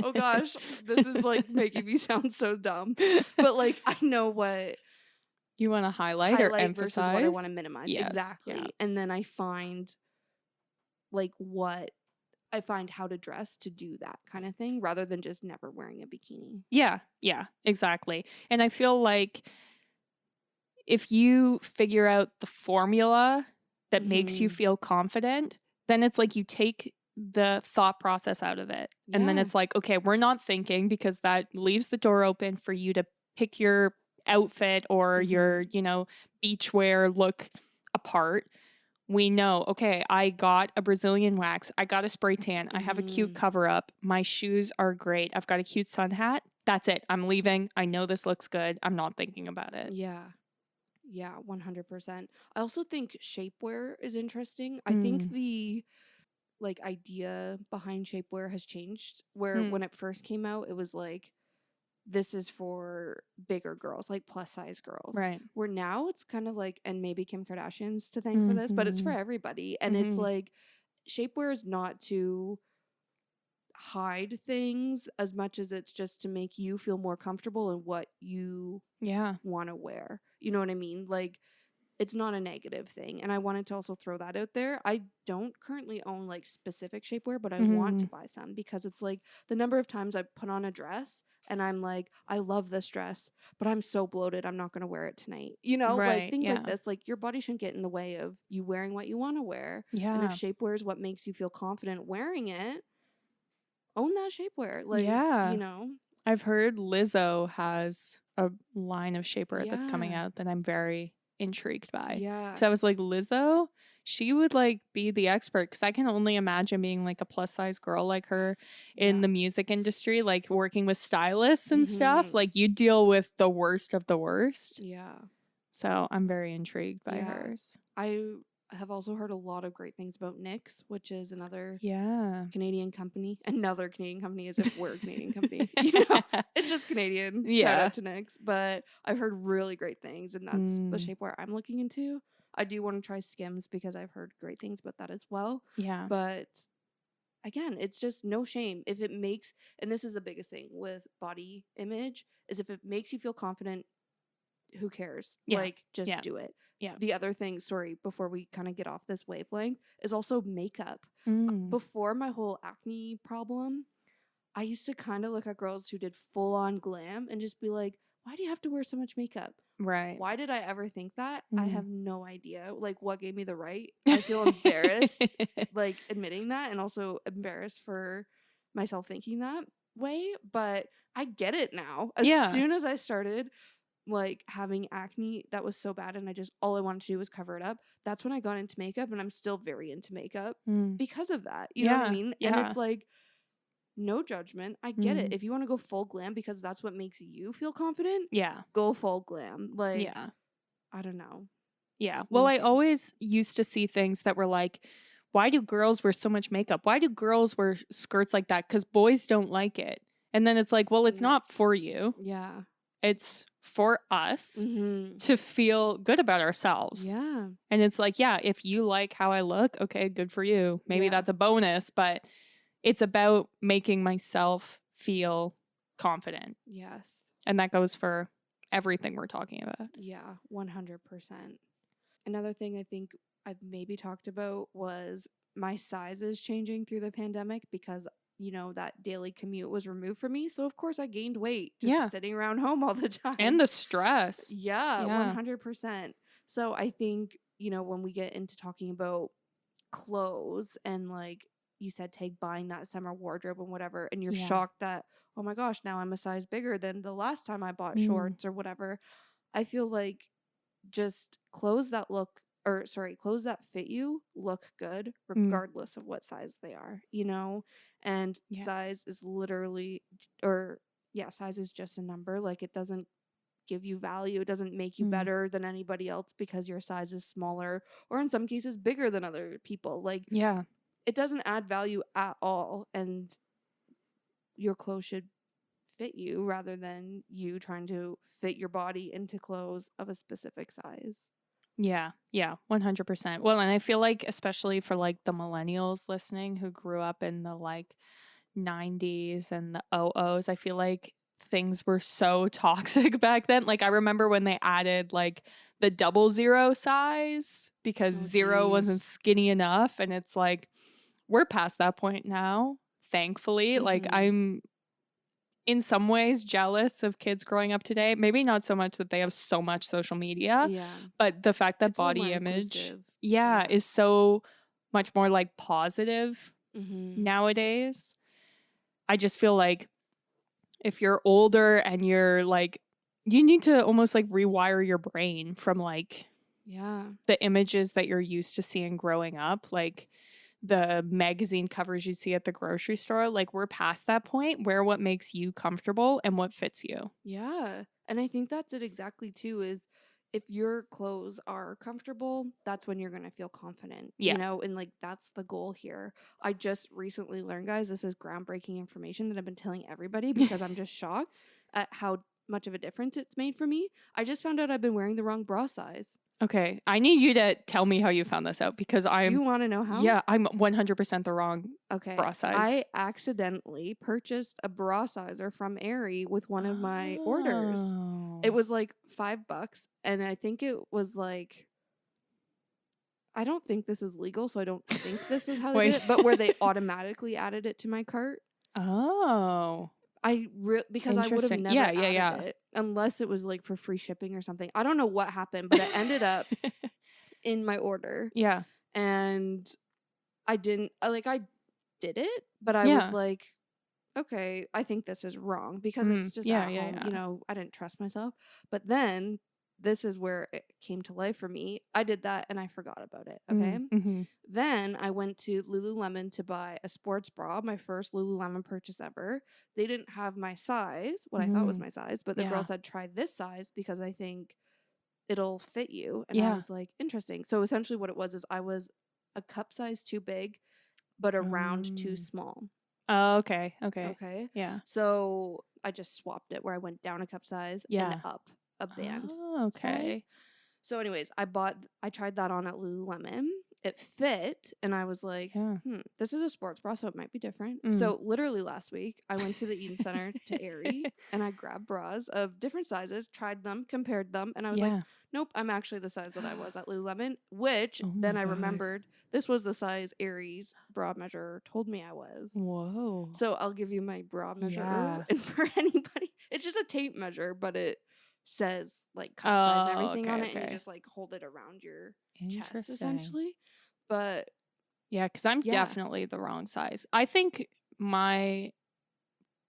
Oh gosh, this is like making me sound so dumb. But like, I know what you want to highlight or versus emphasize what I want to minimize. Yes, exactly. yeah. And then I find how to dress to do that kind of thing rather than just never wearing a bikini. Yeah, exactly. And I feel like if you figure out the formula that makes you feel confident, then it's like you take the thought process out of it. And then it's like, okay, we're not thinking, because that leaves the door open for you to pick your outfit or your, you know, beachwear look apart. We know, okay, I got a Brazilian wax. I got a spray tan. I have a cute cover up. My shoes are great. I've got a cute sun hat. That's it. I'm leaving. I know this looks good. I'm not thinking about it. Yeah. Yeah, 100%. I also think shapewear is interesting. I think the like idea behind shapewear has changed, where when it first came out, it was like, this is for bigger girls, like plus size girls. Right. Where now it's kind of like, and maybe Kim Kardashian's to thank for this, but it's for everybody. And it's like, shapewear is not to hide things as much as it's just to make you feel more comfortable in what you want to wear. You know what I mean? Like, it's not a negative thing. And I wanted to also throw that out there. I don't currently own like specific shapewear, but I want to buy some, because it's like the number of times I put on a dress and I'm like, I love this dress, but I'm so bloated, I'm not going to wear it tonight. You know, like things like this. Like, your body shouldn't get in the way of you wearing what you want to wear. And if shapewear is what makes you feel confident wearing it, own that shapewear. Like, you know, I've heard Lizzo has a line of shapewear that's coming Yeah. out that I'm very intrigued by. Yeah. So I was like, Lizzo, she would like be the expert because I can only imagine being like a plus size girl like her in Yeah. the music industry, like working with stylists and stuff. Mhm. Like you deal with the worst of the worst. Yeah. So I'm very intrigued by Yeah. hers. I have also heard a lot of great things about NYX, which is another Yeah. Canadian company. Another Canadian company, as if we're a Canadian company. You know, it's just Canadian. Shout Yeah. out to NYX. But I've heard really great things, and that's the Mm, shapewear I'm looking into. I do want to try Skims because I've heard great things about that as well. yeah. But again, it's just no shame if it makes, and this is the biggest thing with body image, is if it makes you feel confident, who cares? Yeah. Like, just Yeah. do it. Yeah. The other thing, sorry, before we kind of get off this wavelength, is also makeup. Mm, Before my whole acne problem, I used to kind of look at girls who did full on glam and just be like, why do you have to wear so much makeup? right. Why did I ever think that? I Mm. have no idea. Like, what gave me the right? I feel embarrassed, like, admitting that, and also embarrassed for myself thinking that way. But I get it now. As Yeah. soon as I started like having acne that was so bad and I just all I wanted to do was cover it up, that's when I got into makeup, and I'm still very into makeup Mm. because of that. You know what I Yeah. mean? And Yeah. it's like no judgment. I get it. Mm. If you want to go full glam because that's what makes you feel confident, Yeah. go full glam. Like, Yeah. I don't know. Yeah. No Well, I shame. always used to see things that were like, why do girls wear so much makeup? Why do girls wear skirts like that? Because boys don't like it. And then it's like, well, it's Mm, not for you. yeah. It's for us Mm-hmm. to feel good about ourselves. Yeah. And it's like, yeah, if you like how I look, okay, good for you. Maybe Yeah. that's a bonus, but it's about making myself feel confident. Yes. And that goes for everything we're talking about. Yeah. 100%. Another thing I think I've maybe talked about was my sizes changing through the pandemic because, you know, that daily commute was removed from me. So, of course, I gained weight just Yeah. sitting around home all the time. And the stress. Yeah, Yeah. 100%. So, I think, you know, when we get into talking about clothes and like you said, take buying that summer wardrobe and whatever, and you're Yeah. shocked that, oh my gosh, now I'm a size bigger than the last time I bought Mm. shorts or whatever. I feel like just clothes that clothes that fit you look good regardless of what size they are, you know? And Yeah. size is literally, or yeah, size is just a number. Like, it doesn't give you value. It doesn't make you better than anybody else because your size is smaller or in some cases bigger than other people. Like, Yeah. it doesn't add value at all. And your clothes should fit you rather than you trying to fit your body into clothes of a specific size. Yeah. Yeah. 100%. Well, and I feel like, especially for like the millennials listening who grew up in the like 90s and the 00s, I feel like things were so toxic back then. Like, I remember when they added like the 00 size because Oh, 0 wasn't geez. skinny enough. And it's like, we're past that point now, thankfully. Like, Mhm. I'm in some ways jealous of kids growing up today. Maybe not so much that they have so much social media, Yeah. but the fact that It's a little more body image, inclusive. yeah, is so much more like positive Mm-hmm. nowadays. I just feel like if you're older and you're like, you need to almost like rewire your brain from like Yeah. the images that you're used to seeing growing up. Like, the magazine covers you see at the grocery store, like we're past that point where what makes you comfortable and what fits you. Yeah. And I think that's it exactly too, is if your clothes are comfortable, that's when you're going to feel confident, Yeah. you know, and like that's the goal here. I just recently learned, guys, this is groundbreaking information that I've been telling everybody because I'm just shocked at how much of a difference it's made for me. I just found out I've been wearing the wrong bra size. Okay. I need you to tell me how you found this out because Do I'm, you want to know how? yeah, I'm 100% the wrong Okay. bra size. I accidentally purchased a bra sizer from Aerie with one of my orders. It was like $5, and I think it was like, I don't think this is legal, so I don't think this is how they did it, but where they automatically added it to my cart. Oh. Because I would have Interesting. never Yeah, added it unless it was like for free shipping or something. I don't know what happened, but it ended up in my order, Yeah. and I didn't I did it, but I was Yeah. like, okay, I think this is wrong because it's just Yeah, at yeah, home. yeah. You know, I didn't trust myself. But then this is where it came to life for me. I did that and I forgot about it. Okay. Mm-hmm. Then I went to Lululemon to buy a sports bra, my first Lululemon purchase ever. They didn't have my size, what I thought was my size, but the girl Yeah. said, try this size because I think it'll fit you. And I Yeah. was like, interesting. So essentially, what it was is I was a cup size too big, but a round too small. Oh, okay. Okay. Okay. Yeah. So I just swapped it where I went down a cup size and Yeah. up a band Oh, size. okay. So, anyways, I tried that on at Lululemon. It fit, and I was like, Yeah. this is a sports bra, so it might be different. Mm. So, literally last week, I went to the Eden Center to Aerie, and I grabbed bras of different sizes, tried them, compared them, and I was like, Yeah. nope, I'm actually the size that I was at Lululemon, which Oh then my I God. remembered this was the size Aerie's bra measure told me I was. Whoa. So, I'll give you my bra measure, Yeah. and for anybody, it's just a tape measure, but it says like cup size and everything on it, and you just like hold it around your chest Interesting. essentially. But Yeah, because I'm yeah, definitely the wrong size. I think my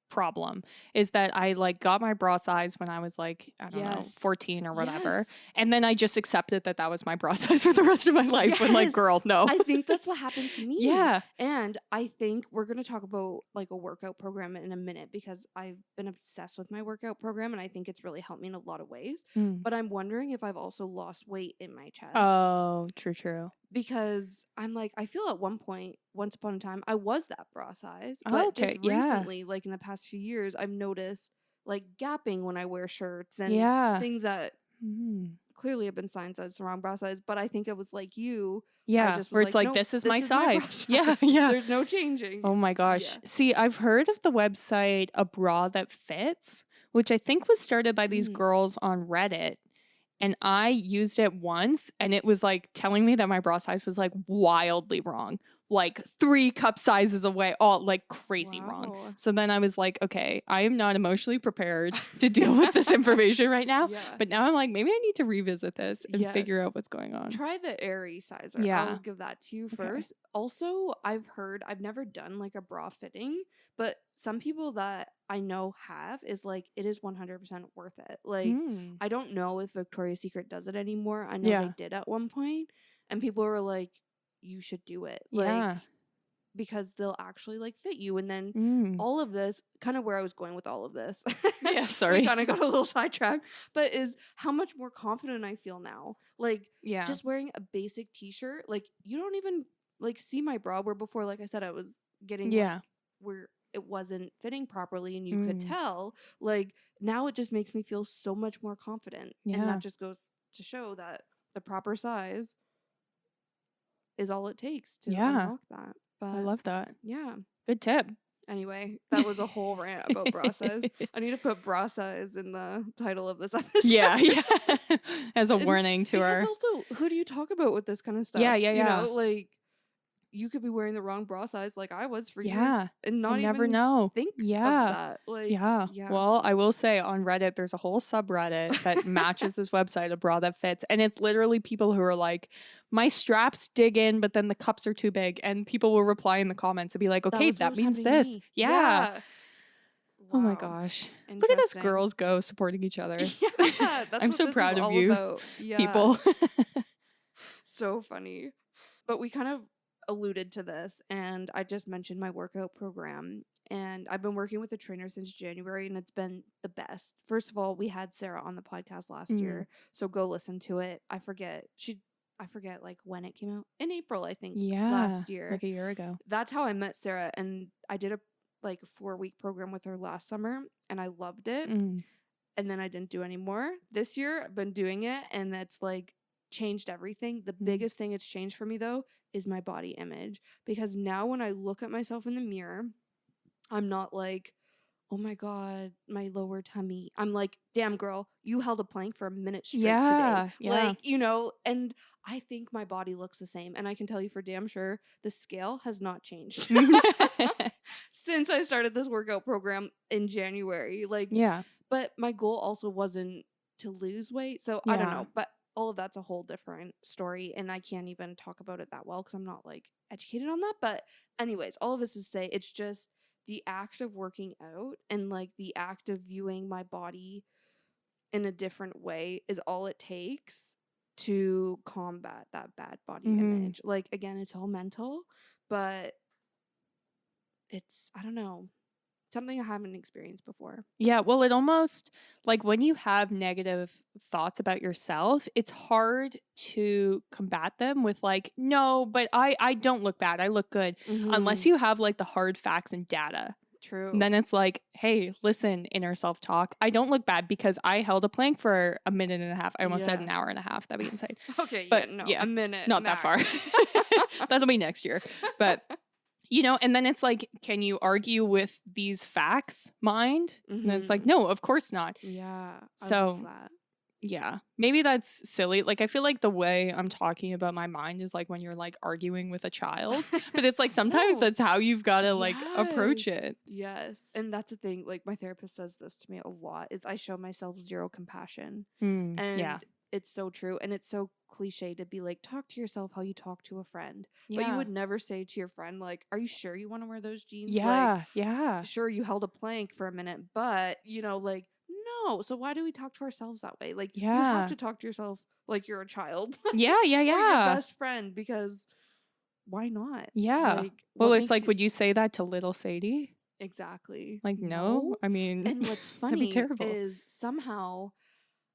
problem is that I like got my bra size when I was like, I don't know, yes, 14 or whatever. yes, And then I just accepted that that was my bra size for the rest of my life when like, yes. girl, no. I think that's what happened to me. Yeah. And I think we're going to talk about like a workout program in a minute because I've been obsessed with my workout program and I think it's really helped me in a lot of ways. Mm. But I'm wondering if I've also lost weight in my chest. Oh, true. Because I'm like, I feel at one point, once upon a time, I was that bra size. Oh, But okay. just Yeah. recently, like in the past few years, I've noticed like gapping when I wear shirts and Yeah. things that Mm. clearly have been signs that it's the wrong bra size. But I think it was like you. I Yeah. just was Where it's like, like, nope, this is this my is my bra size. size. Yeah. Yeah. There's no changing. Oh my gosh. Yeah. See, I've heard of the website A Bra That Fits, which I think was started by these girls on Reddit. And I used it once and it was like telling me that my bra size was like wildly wrong. Like 3 cup sizes away, all like crazy wrong. Wow. So then I was like, okay, I am not emotionally prepared to deal with this information right now. Yeah. But now I'm like, maybe I need to revisit this and Yes. figure out what's going on. Try the Aerie sizer. Yeah. I'll give that to you Okay. first. Also, I've never done like a bra fitting, but some people that I know have is like it is 100% worth it. Like I don't know if Victoria's Secret does it anymore. I know Yeah. they did at one point, and people were like, "You should do it." Yeah. Like because they'll actually like fit you. And then all of this, kind of where I was going with all of this. Yeah, sorry. We kind of got a little sidetracked, but is how much more confident I feel now. Like Yeah. just wearing a basic t-shirt, like you don't even like see my bra where before, like I said, I was getting Yeah. like where it wasn't fitting properly and you could tell. Like now it just makes me feel so much more confident. And Yeah. that just goes to show that the proper size is all it takes to Yeah. unlock that. But I love that. yeah. Good tip. Anyway, that was a whole rant about bra size. I need to put bra size in the title of this episode. Yeah. As a warning to because our. also, who do you talk about with this kind of stuff? Yeah. You know, like you could be wearing the wrong bra size, like I was for years, and not you never even know. think of Yeah. that. Like, Yeah. Well, I will say on Reddit, there's a whole subreddit that matches this website, A Bra That Fits. And it's literally people who are like, my straps dig in, but then the cups are too big. And people will reply in the comments and be like, okay, that means this. Yeah. Oh my Wow. gosh. Look at us Interesting. girls go supporting each other. Yeah, that's I'm what so this proud is of all you, about. Yeah. people. So funny. But we kind of alluded to this, and I just mentioned my workout program. And I've been working with a trainer since January, and it's been the best. First of all, we had Sarah on the podcast last year, so go listen to it. I forget like when it came out. In April, I think, last year. Like a year ago. That's how I met Sarah, and I did a 4-week program with her last summer, and I loved it. And then I didn't do any more. This year, I've been doing it, and that's like changed everything. The biggest thing it's changed for me though is my body image, because now when I look at myself in the mirror, I'm not like, oh my god, my lower tummy. I'm like, damn girl, you held a plank for a minute straight today. Like, you know, and I think my body looks the same, and I can tell you for damn sure the scale has not changed since I started this workout program in January. Like, but my goal also wasn't to lose weight. So I don't know. But all of that's a whole different story. And I can't even talk about it that well because I'm not like educated on that. But anyways, all of this is to say it's just the act of working out and like the act of viewing my body in a different way is all it takes to combat that bad body image. Like, again, it's all mental, but it's, I don't know, something I haven't experienced before. Yeah, well, it almost like when you have negative thoughts about yourself, it's hard to combat them with like, no, but I don't look bad. I look good. Unless you have like the hard facts and data. True. And then it's like, hey, listen, inner self-talk. I don't look bad because I held a plank for a minute and a half. I almost said an hour and a half. That'd be insane. Okay, But a minute. not that far. That'll be next year. But and then it's like, can you argue with these facts, mind? And it's like, no, of course not. Yeah. I So, love that. Yeah, maybe that's silly. Like, I feel like the way I'm talking about my mind is like when you're like arguing with a child, but it's like sometimes that's how you've got to like approach it. Yes. And that's the thing. Like, my therapist says this to me a lot is I show myself zero compassion. Yeah. It's so true. And it's so cliche to be like, talk to yourself how you talk to a friend. Yeah. But you would never say to your friend, like, are you sure you want to wear those jeans? Yeah. Like, yeah. sure, you held a plank for a minute, but, like, no. So why do we talk to ourselves that way? Like, you have to talk to yourself like you're a child. Yeah. Yeah. Or your Yeah. best friend, because why not? Yeah. Like, Well, it's like, would you say that to little Sadie? Exactly. Like, no. I mean, And what's that'd be funny terrible. is somehow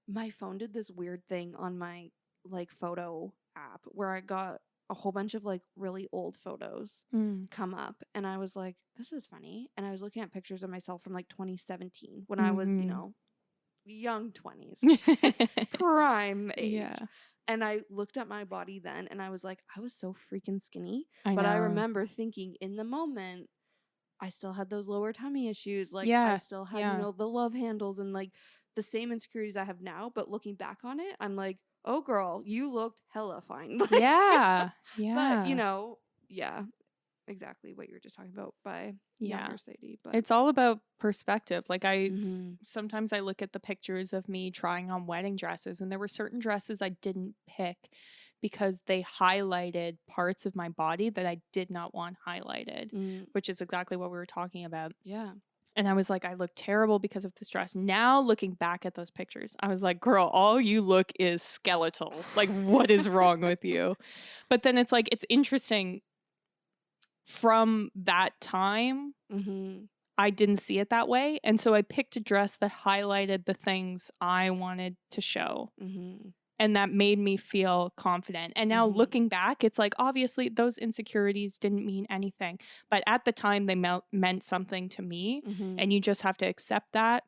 my phone did this weird thing on my like photo app where I got a whole bunch of like really old photos come up, and I was like, this is funny. And I was looking at pictures of myself from like 2017 when I was, young 20s, prime age. Yeah. And I looked at my body then and I was like, I was so freaking skinny. I But I know. remember thinking in the moment, I still had those lower tummy issues. Like, Yeah, I still had, the love handles and like the same insecurities I have now. But looking back on it, I'm like, oh, girl, you looked hella fine. Like, Yeah. But, Yeah. exactly what you were just talking about by Yeah. younger Sadie. But It's all about perspective. Like, sometimes I look at the pictures of me trying on wedding dresses, and there were certain dresses I didn't pick because they highlighted parts of my body that I did not want highlighted, which is exactly what we were talking about. Yeah. And I was like, I look terrible because of this dress. Now, looking back at those pictures, I was like, girl, all you look is skeletal. Like, what is wrong with you? But then it's like, it's interesting. From that time, I didn't see it that way. And so I picked a dress that highlighted the things I wanted to show. And that made me feel confident. And now looking back, it's like, obviously, those insecurities didn't mean anything. But at the time, they meant something to me. And you just have to accept that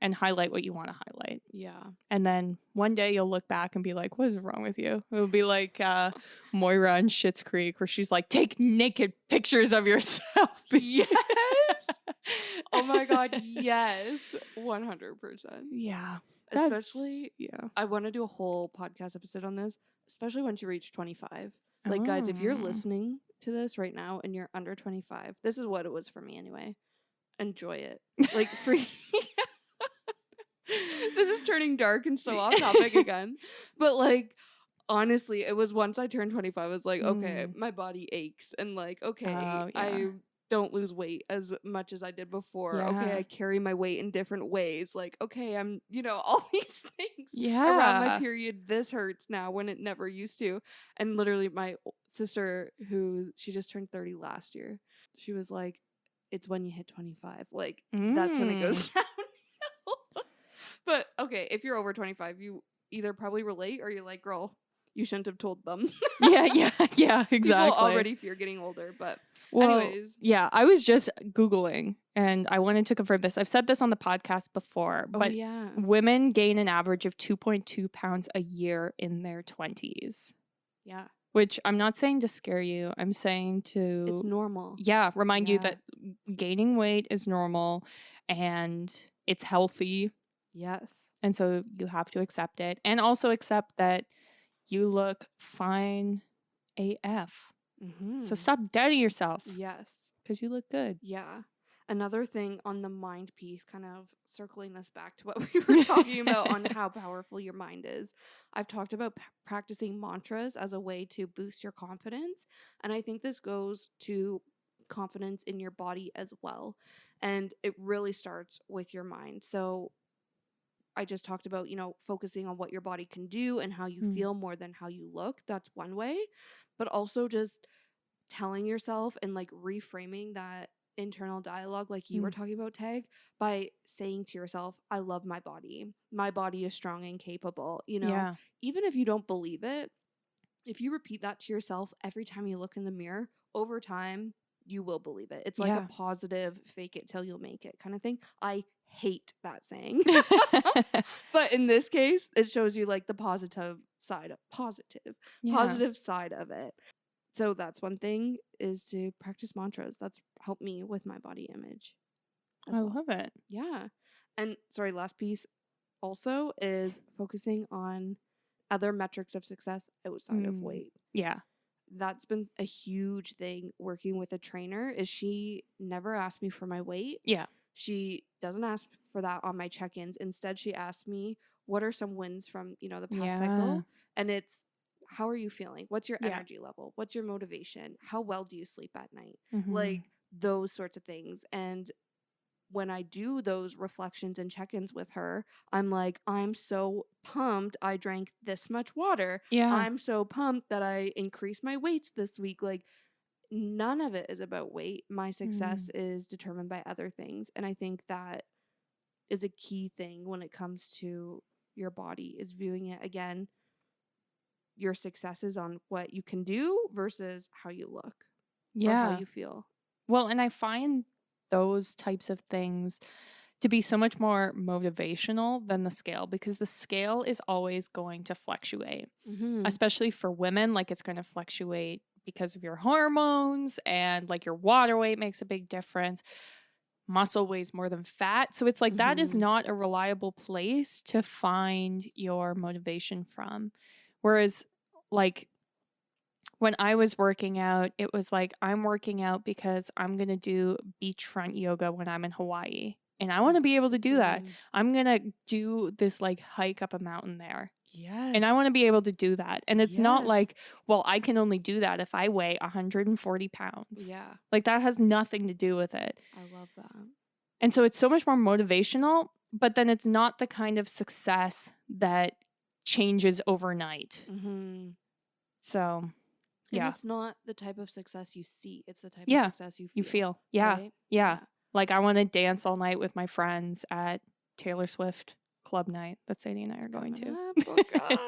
and highlight what you want to highlight. Yeah. And then one day you'll look back and be like, what is wrong with you? It'll be like Moira in Schitt's Creek, where she's like, take naked pictures of yourself. Yes. Oh my God. Yes. 100%. Yeah. Especially, I want to do a whole podcast episode on this, especially once you reach 25. Like, guys, if you're listening to this right now and you're under 25, this is what it was for me anyway. Enjoy it. Like, free. This is turning dark and so off topic again. But, like, honestly, it was once I turned 25, I was like, okay, my body aches. And, like, okay, I don't lose weight as much as I did before. Yeah. Okay, I carry my weight in different ways. Like, okay, I'm, all these things around my period. This hurts now when it never used to. And literally my sister, she just turned 30 last year, she was like, it's when you hit 25. Like, that's when it goes down. But, okay, if you're over 25, you either probably relate or you're like, girl, you shouldn't have told them. Yeah, exactly. People already fear getting older, but anyways. Yeah, I was just Googling and I wanted to confirm this. I've said this on the podcast before, but women gain an average of 2.2 pounds a year in their 20s. Yeah. Which I'm not saying to scare you. I'm saying to... It's normal. Yeah, remind you that gaining weight is normal and it's healthy. Yes. And so you have to accept it. And also accept that you look fine AF. So stop doubting yourself. Yes. Because you look good. Yeah. Another thing on the mind piece, kind of circling this back to what we were talking about on how powerful your mind is. I've talked about practicing mantras as a way to boost your confidence. And I think this goes to confidence in your body as well. And it really starts with your mind. So I just talked about, focusing on what your body can do and how you feel more than how you look. That's one way. But also just telling yourself and like reframing that internal dialogue, like you were talking about, Tag, by saying to yourself, I love my body. My body is strong and capable. Yeah. Even if you don't believe it, if you repeat that to yourself every time you look in the mirror, over time, you will believe it. It's like a positive fake it till you'll make it kind of thing. I hate that saying. But in this case, it shows you like the positive side of it. So that's one thing, is to practice mantras. That's helped me with my body image as I well. love it. Yeah. And sorry, last piece also is focusing on other metrics of success outside of weight. Yeah. That's been a huge thing working with a trainer, is she never asked me for my weight. Yeah. She doesn't ask for that on my check-ins. Instead, she asked me, what are some wins from, the past cycle? And it's, how are you feeling? What's your energy level? What's your motivation? How well do you sleep at night? Like those sorts of things. And when I do those reflections and check-ins with her, I'm like, I'm so pumped I drank this much water. Yeah. I'm so pumped that I increased my weights this week. Like, none of it is about weight. My success is determined by other things. And I think that is a key thing when it comes to your body, is viewing it again, your successes on what you can do versus how you look or how you feel. Well, and I find those types of things to be so much more motivational than the scale, because the scale is always going to fluctuate, especially for women. Like, it's going to fluctuate because of your hormones, and like your water weight makes a big difference. Muscle weighs more than fat. So it's like that is not a reliable place to find your motivation from. Whereas, like, when I was working out, it was like, I'm working out because I'm going to do beachfront yoga when I'm in Hawaii. And I want to be able to do that. I'm going to do this like hike up a mountain there. Yes. And I want to be able to do that. And it's not like, well, I can only do that if I weigh 140 pounds. Yeah. Like, that has nothing to do with it. I love that. And so it's so much more motivational, but then it's not the kind of success that changes overnight. So... And it's not the type of success you see. It's the type of success you feel. Yeah. Right? Like, I want to dance all night with my friends at Taylor Swift club night that Sadie and I are going to. Oh, God.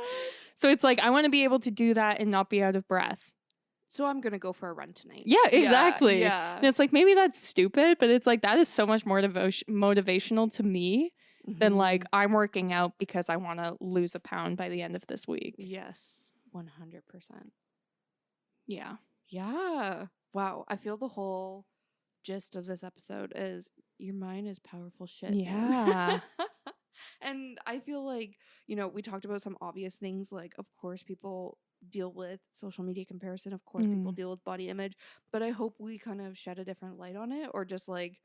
So it's like, I want to be able to do that and not be out of breath. So I'm going to go for a run tonight. Yeah, exactly. Yeah. And it's like, maybe that's stupid, but it's like, that is so much more motivational to me than like, I'm working out because I want to lose a pound by the end of this week. Yes. 100%. Yeah. Yeah. Wow. I feel the whole gist of this episode is your mind is powerful shit. Yeah. And I feel like, we talked about some obvious things. Like, of course, people deal with social media comparison. Of course, people deal with body image. But I hope we kind of shed a different light on it, or just like,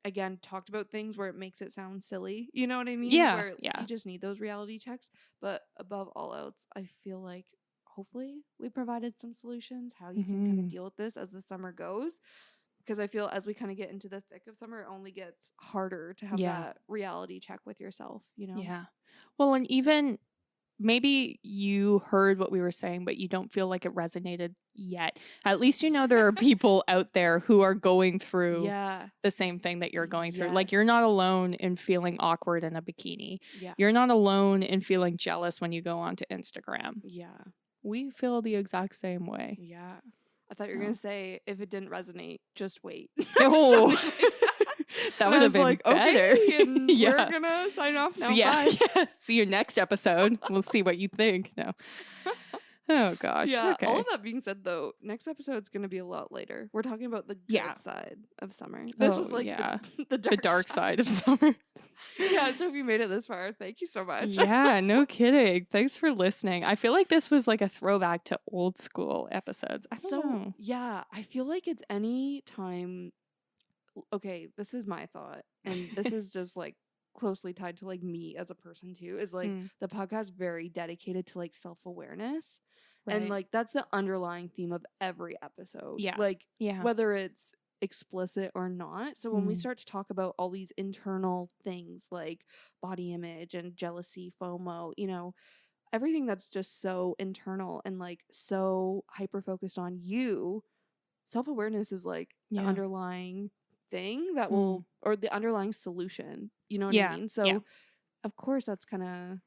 again, talked about things where it makes it sound silly. You know what I mean? Yeah. Where you just need those reality checks. But above all else, I feel like hopefully we provided some solutions how you can kind of deal with this as the summer goes. Because I feel as we kind of get into the thick of summer, it only gets harder to have that reality check with yourself, Yeah. Well, and even maybe you heard what we were saying, but you don't feel like it resonated yet. At least there are people out there who are going through the same thing that you're going through. Like, you're not alone in feeling awkward in a bikini. Yeah. You're not alone in feeling jealous when you go onto Instagram. Yeah. We feel the exact same way. Yeah. I thought you were going to say, if it didn't resonate, just wait. Oh, that would have been like, better. Okay, and we're going to sign off now. Yeah. Bye. See you next episode. We'll see what you think. No. Oh, gosh. Yeah. Okay. All of that being said, though, next episode's going to be a lot later. We're talking about the good side of summer. This was like the dark side of summer. Yeah. So if you made it this far, thank you so much. Yeah. No kidding. Thanks for listening. I feel like this was like a throwback to old school episodes. I don't know. Yeah. I feel like it's any time. Okay. This is my thought. And this is just like closely tied to like me as a person too, is like the podcast very dedicated to like self-awareness. And like that's the underlying theme of every episode. Yeah. Like Yeah. whether it's explicit or not. So when we Mm. start to talk about all these internal things like body image and jealousy, FOMO, you know, everything that's just so internal and like so hyper focused on you, self-awareness is like the Yeah. underlying thing that Mm. will, or the underlying solution, you know what I Yeah. mean? So Yeah. of course that's kind of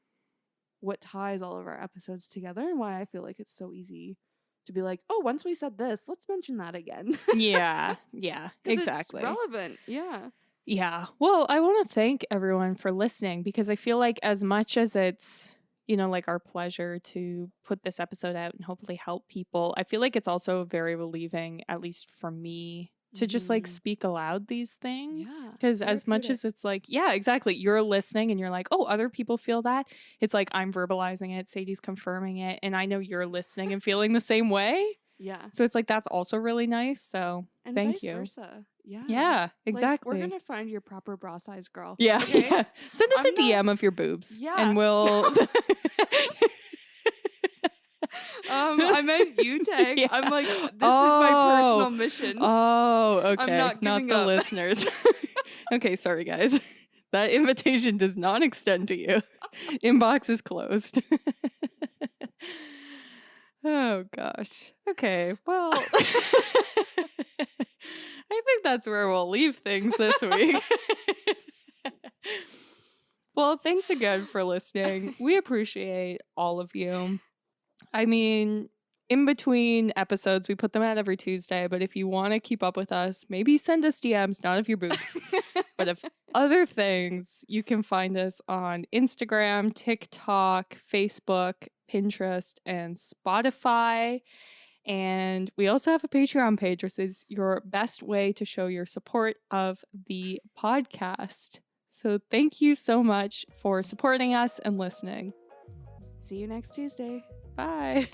what ties all of our episodes together and why I feel like it's so easy to be like, oh, once we said this, let's mention that again. Yeah. Yeah. 'Cause Exactly. it's relevant. Yeah. Yeah. Well, I want to thank everyone for listening because I feel like as much as it's, you know, like our pleasure to put this episode out and hopefully help people, I feel like it's also very relieving, at least for me, to just like Mhm. speak aloud these things. Yeah, Because as much therapeutic. as it's like, yeah, exactly. You're listening and you're like, oh, other people feel that. It's like I'm verbalizing it, Sadie's confirming it, and I know you're listening and feeling the same way. Yeah. So it's like that's also really nice. So And thank vice you. versa. Yeah. Yeah, exactly. Like, we're gonna find your proper bra size, girl. Yeah, Okay? yeah. Send us I'm a DM of your boobs. Yeah. And we'll I meant you tag. Yeah. I'm like, this is my personal mission. Oh, okay. I'm not giving the up. listeners. Okay, sorry guys. That invitation does not extend to you. Inbox is closed. Oh gosh. Okay. Well, I think that's where we'll leave things this week. Well, thanks again for listening. We appreciate all of you. I mean, in between episodes, we put them out every Tuesday, but if you want to keep up with us, maybe send us DMs, not of your boobs, but of other things. You can find us on Instagram, TikTok, Facebook, Pinterest, and Spotify. And we also have a Patreon page, which is your best way to show your support of the podcast. So thank you so much for supporting us and listening. See you next Tuesday. Bye.